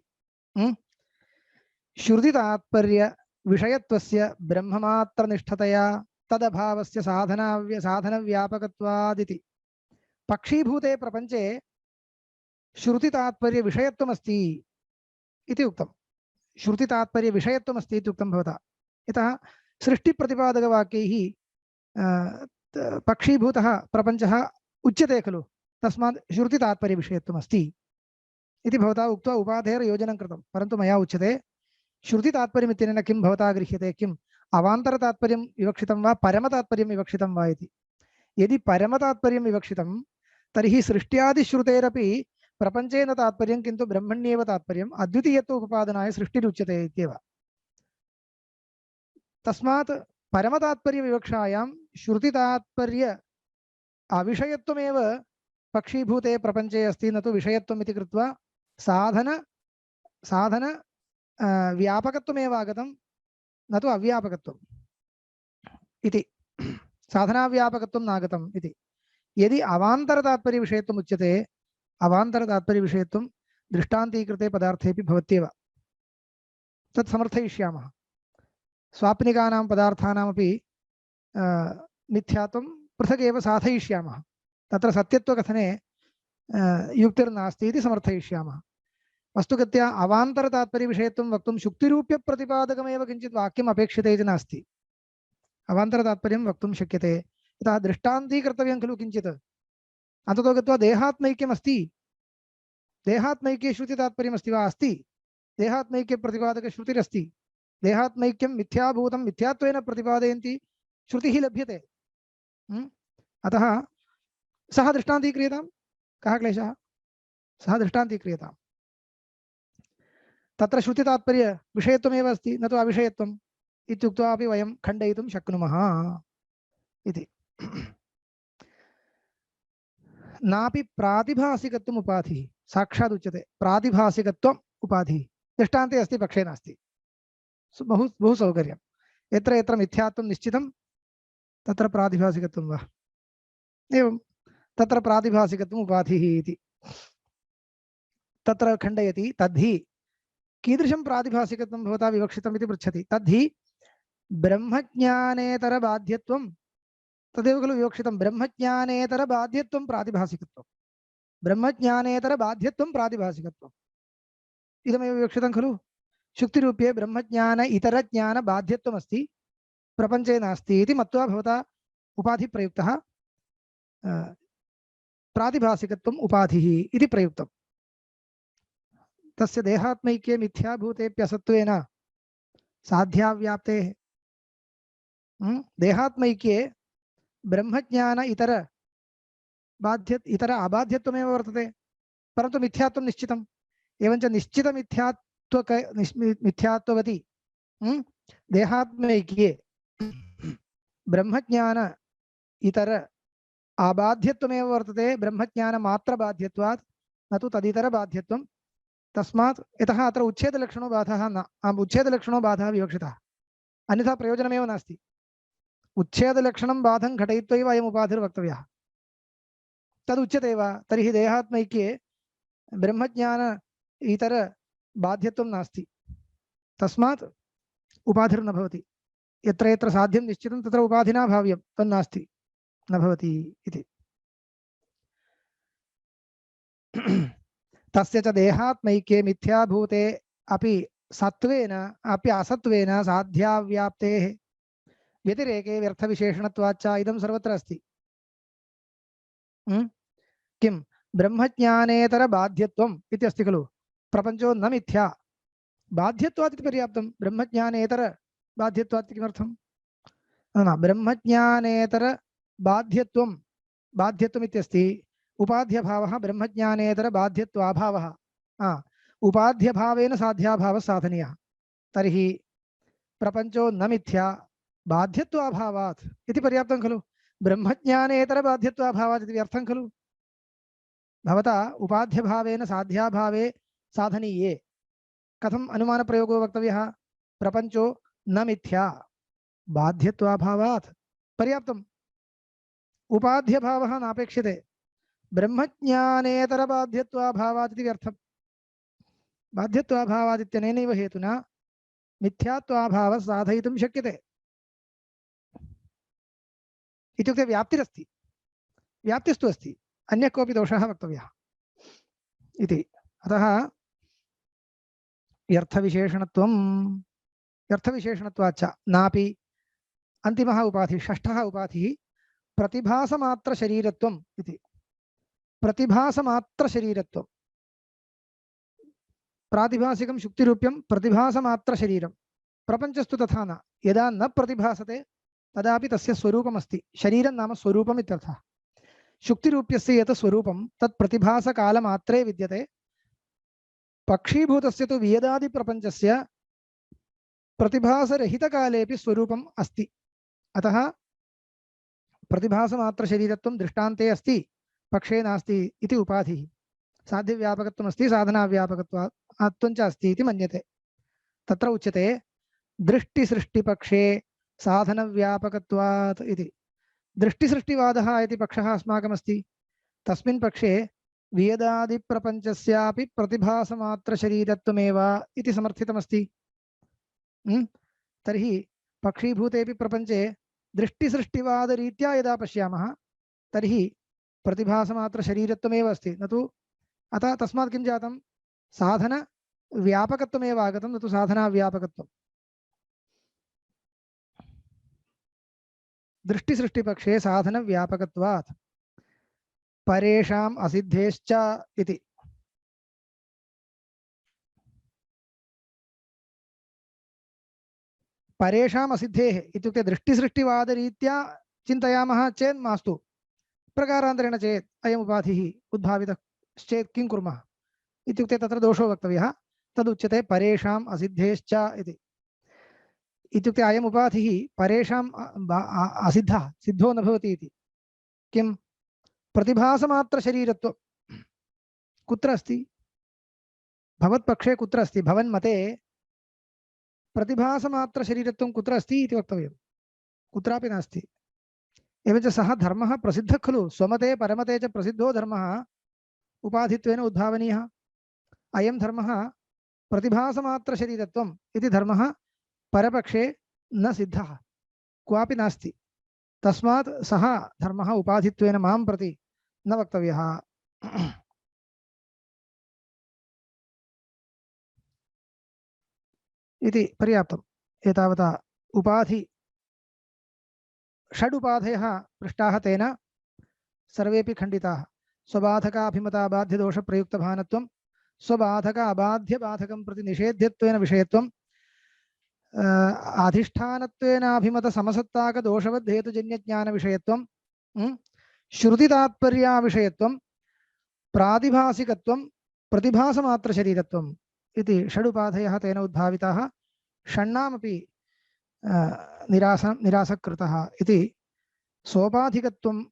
[SPEAKER 2] श्रुतितात्पर्य विषयत्वस्य ब्रह्ममात्रनिष्ठतया तदभावस्य साधनव्यापकत्वादिति। पक्षीभूते प्रपञ्चे श्रुतितात्पर्यविषयत्वमस्ति इति उक्तम्। श्रुतितात्पर्यविषयत्वमस्ति इति उक्तं भवता। यतः सृष्टिप्रतिपादकवाक्यैः पक्षीभूतः प्रपञ्चः उच्यते खलु। तस्मात् श्रुतितात्पर्यविषयत्वमस्ति इति भवता उक्त्वा उपाधेर्योजनं कृतं। परन्तु मया उच्यते श्रुतितात्पर्यमित्यनेन किं भवता गृह्यते? किम् अवान्तरतात्पर्यं विवक्षितं वा परमतात्पर्यं विवक्षितं वा इति। यदि परमतात्पर्यं विवक्षितं तर्हि सृष्ट्यादिश्रुतेरपि प्रपञ्चेन तात्पर्यं किन्तु ब्रह्मण्येव तात्पर्यम् अद्वितीयत्वोपपादनाय सृष्टिरुच्यते इत्येव। तस्मात् परमतात्पर्यविवक्षायां श्रुतितात्पर्य अविषयत्वमेव पक्षीभूते प्रपञ्चे अस्ति, न तु विषयत्वम् इति कृत्वा साधन व्यापकत्वमेव आगतं, न तु अव्यापकत्वम् इति। साधनाव्यापकत्वं नागतम् इति। यदि अवान्तरतात्पर्यविषयत्वम् उच्यते, अवान्तरतात्पर्यविषयत्वं दृष्टान्तीकृते पदार्थेपि भवत्येव तत् समर्थयिष्यामः। स्वाप्निकानां पदार्थानामपि मिथ्यात्वं पृथगेव साधयिष्यामः। तत्र सत्यत्वकथने युक्तिर्नास्ति इति समर्थयिष्यामः। वस्तुगत्या अवान्तरतात्पर्यविषयत्वं वक्तुं शुक्तिरूप्यप्रतिपादकमेव किञ्चित् वाक्यम् अपेक्षते इति नास्ति। अवान्तरतात्पर्यं वक्तुं शक्यते। यतः दृष्टान्तीकर्तव्यं खलु किञ्चित्। अन्ततो गत्वा देहात्मैक्यमस्ति, देहात्मैक्ये श्रुतितात्पर्यमस्ति वा? अस्ति। देहात्मैक्यप्रतिपादकश्रुतिरस्ति। देहात्मैक्यं मिथ्याभूतं मिथ्यात्वेन प्रतिपादयन्ति श्रुतिः लभ्यते। अतः सः दृष्टान्तीक्रियतां। कः क्लेशः? सः दृष्टान्तीक्रियताम्। तत्र श्रुतितात्पर्य विषयत्वमेव अस्ति, न तु अविषयत्वम् इत्युक्त्वा अपि वयं खण्डयितुं शक्नुमः इति। नापि प्रातिभासिकत्वम् उपाधिः साक्षात् उच्यते। प्रातिभासिकत्वम् उपाधिः दृष्टान्ते अस्ति, पक्षे नास्ति। बहु सौकर्यं। यत्र यत्र मिथ्यात्वं निश्चितं तत्र प्रातिभासिकत्वं वा? एवं तत्र प्रातिभासिकत्वम् उपाधिः इति तत्र खण्डयति। तद्धि कीदृशं प्रातिभासिकत्वं भवता विवक्षितम् इति पृच्छति। तद्धि ब्रह्मज्ञानेतरबाध्यत्वं तदेव खलु विवक्षितं। ब्रह्मज्ञानेतरबाध्यत्वं प्रातिभासिकत्वं, ब्रह्मज्ञानेतरबाध्यत्वं प्रातिभासिकत्वम् इदमेव विवक्षितं खलु। शुक्तिरूप्ये ब्रह्मज्ञान इतरज्ञानबाध्यत्वमस्ति, प्रपञ्चे नास्ति इति मत्वा भवता उपाधिप्रयुक्तः प्रातिभासिकत्वम् उपाधिः इति प्रयुक्तम्। तस्य देहात्मैक्ये मिथ्याभूतेऽप्यसत्त्वेन साध्याव्याप्तेः देहात्मैक्ये ब्रह्मज्ञान इतर अबाध्यत्वमेव वर्तते, परन्तु मिथ्यात्वं निश्चितम्। एवञ्च मिथ्यात्ववति देहात्मैक्ये ब्रह्मज्ञान इतर अबाध्यत्वमेव वर्तते, ब्रह्मज्ञानमात्रबाध्यत्वात् न तु तदितरबाध्यत्वं। तस्मात् यतः अत्र उच्छेदलक्षणो बाधः न, उच्छेदलक्षणो बाधः विवक्षितः, अन्यथा प्रयोजनमेव नास्ति। उच्छेदलक्षणं बाधं घटयित्वैव अयम् उपाधिर्वक्तव्यः। तदुच्यते वा? तर्हि देहात्मैक्ये ब्रह्मज्ञान इतर बाध्यत्वं नास्ति, तस्मात् उपाधिर्न भवति। यत्र यत्र साध्यं निश्चितं तत्र उपाधिना भाव्यं, तन्नास्ति, न भवति इति। तस्य च देहात्मैक्ये मिथ्याभूते अपि सत्त्वेन अपि असत्त्वेन साध्याव्याप्तेः व्यतिरेके व्यर्थविशेषणत्वाच्च इदं सर्वत्र अस्ति। किं ब्रह्मज्ञानेतरबाध्यत्वम् इति अस्ति खलु। प्रपञ्चो न मिथ्या, बाध्यत्वात् इति पर्याप्तं। ब्रह्मज्ञानेतरबाध्यत्वात् किमर्थं? न, ब्रह्मज्ञानेतरबाध्यत्वं बाध्यत्वमित्यस्ति, उपाध्यभावः ब्रह्मज्ञानेतरबाध्यत्वाभावः। उपाध्यभावेन साध्याभावः साधनीयः। तर्हि प्रपञ्चो न मिथ्या बाध्यत्वाभावात् इति पर्याप्तं खलु। ब्रह्मज्ञानेतरबाध्यत्वाभावात् इति व्यर्थं खलु। भवता उपाध्यभावेन साध्याभावे साधनीये कथम् अनुमानप्रयोगो वक्तव्यः? प्रपञ्चो न मिथ्या बाध्यत्वाभावात् पर्याप्तम्। उपाध्यभावः नापेक्षते, ब्रह्मज्ञानेतरबाध्यत्वाभावात् इति व्यर्थम्। बाध्यत्वाभावात् इत्यनेनैव हेतुना मिथ्यात्वाभावः साधयितुं शक्यते। इत्युक्ते व्याप्तिरस्ति, व्याप्तिस्तु अस्ति, अन्यः कोऽपि दोषः वक्तव्यः इति। अतः व्यर्थविशेषणत्वाच्च नापि अन्तिमः उपाधिः, षष्ठः उपाधिः प्रतिभासमात्रशरीरत्वम् इति। प्रतिभासमात्रशरीरत्वं प्रातिभासिकं शुक्तिरूप्यं प्रतिभासमात्रशरीरं। प्रपञ्चस्तु तथा न, यदा न प्रतिभासते तदापि तस्य स्वरूपमस्ति। शरीरं नाम स्वरूपम् इत्यर्थः। शुक्तिरूप्यस्य यत् स्वरूपं तत् प्रतिभासकालमात्रे विद्यते। पक्षीभूतस्य तु वियदादिप्रपञ्चस्य प्रतिभासरहितकालेपि स्वरूपम् अस्ति। अतः प्रतिभासमात्रशरीरत्वं दृष्टान्ते अस्ति, पक्षे नास्ति इति उपाधिः। साध्यव्यापकत्वमस्ति, साधनाव्यापकत्वं च अस्ति इति मन्यते। तत्र उच्यते दृष्टिसृष्टिपक्षे साधनव्यापकत्वात् इति। दृष्टिसृष्टिवादः इति पक्षः अस्माकमस्ति। तस्मिन् पक्षे वेदादिप्रपञ्चस्यापि प्रतिभासमात्रशरीरत्वमेव इति समर्थितमस्ति। तर्हि पक्षीभूतेऽपि प्रपञ्चे दृष्टिसृष्टिवादरीत्या यदा पश्यामः तर्हि प्रतिभासमात्रशरीरत्वमेव अस्ति, न तु अतः तस्मात् किं जातं, साधनव्यापकत्वमेव आगतं, न तु साधनाव्यापकत्वम्। दृष्टिसृष्टिपक्षे साधनव्यापकत्वात् परेषाम् असिद्धेश्च इति। परेषाम् असिद्धेः इत्युक्ते दृष्टिसृष्टिवादरीत्या चिन्तयामः चेत् मास्तु, प्रकारान्तरेण चेत् अयम् उपाधिः उद्भावितश्चेत् किं कुर्मः इत्युक्ते तत्र दोषो वक्तव्यः। तदुच्यते परेषाम् असिद्धेश्च इति। इत्युक्ते अयम् उपाधिः परेषाम् असिद्धः, सिद्धो न भवति इति। किं प्रतिभासमात्रशरीरत्वं कुत्र अस्ति, भवत्पक्षे कुत्र अस्ति, भवन्मते प्रतिभासमात्रशरीरत्वं कुत्र अस्ति इति वक्तव्यं, कुत्रापि नास्ति। एवञ्च सः धर्मः प्रसिद्धः खलु, स्वमते परमते च प्रसिद्धो धर्मः उपाधित्वेन उद्भावनीयः। अयं धर्मः प्रतिभासमात्रशरीरत्वम् इति धर्मः परपक्षे न सिद्धः, क्वापि नास्ति। तस्मात् सः धर्मः उपाधित्वेन मां प्रति न वक्तव्यः। इति पर्याप्तम्। एतावता उपाधि षडुपाधयः पृष्टाः, तेन सर्वेपि खण्डिताः। स्वबाधकाभिमता बाध्यदोषप्रयुक्तभानत्वं, स्वबाधक अबाध्यबाधकं प्रति निषेध्यत्वेन विषयत्वं, अधिष्ठानत्वेनाभिमतसमसत्ताकदोषवद्धेतुजन्यज्ञानविषयत्वं, श्रुतितात्पर्याविषयत्वं, प्रातिभासिकत्वं, प्रतिभासमात्रशरीरत्वम् इति षडुपाधयः तेन उद्भाविताः। षण्णामपि निरासकृतः इति सोपाधिकत्वं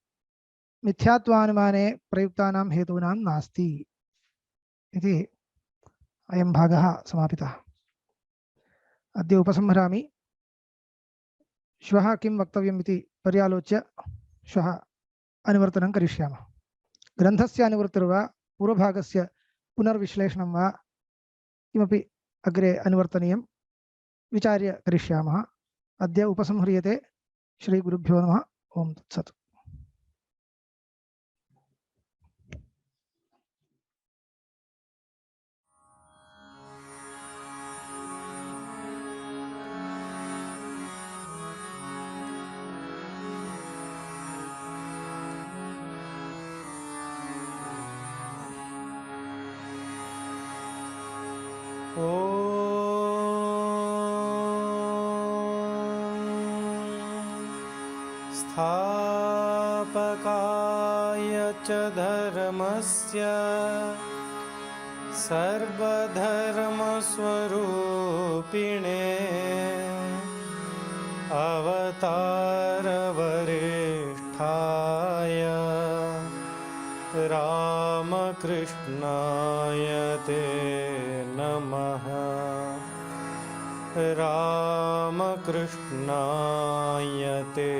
[SPEAKER 2] मिथ्यात्वानुमाने प्रयुक्तानां हेतूनां नास्ति इति अयं भागः समापितः। अद्य उपसंहरामि। श्वः किं वक्तव्यम् इति पर्यालोच्य श्वः अनुवर्तनं करिष्यामः। ग्रन्थस्य अनुवर्तिर्वा पूर्वभागस्य पुनर्विश्लेषणं वा किमपि अग्रे अनुवर्तनीयं विचार्य करिष्यामः। अद्य उपसंह्रियते। श्रीगुरुभ्यो नमः। ओं तत्सत्।
[SPEAKER 1] स्थापकाय च धर्मस्य सर्वधर्मस्वरूपिणे अवतारवरिष्ठाय रामकृष्णाय ते नमः। रामकृष्णाय ते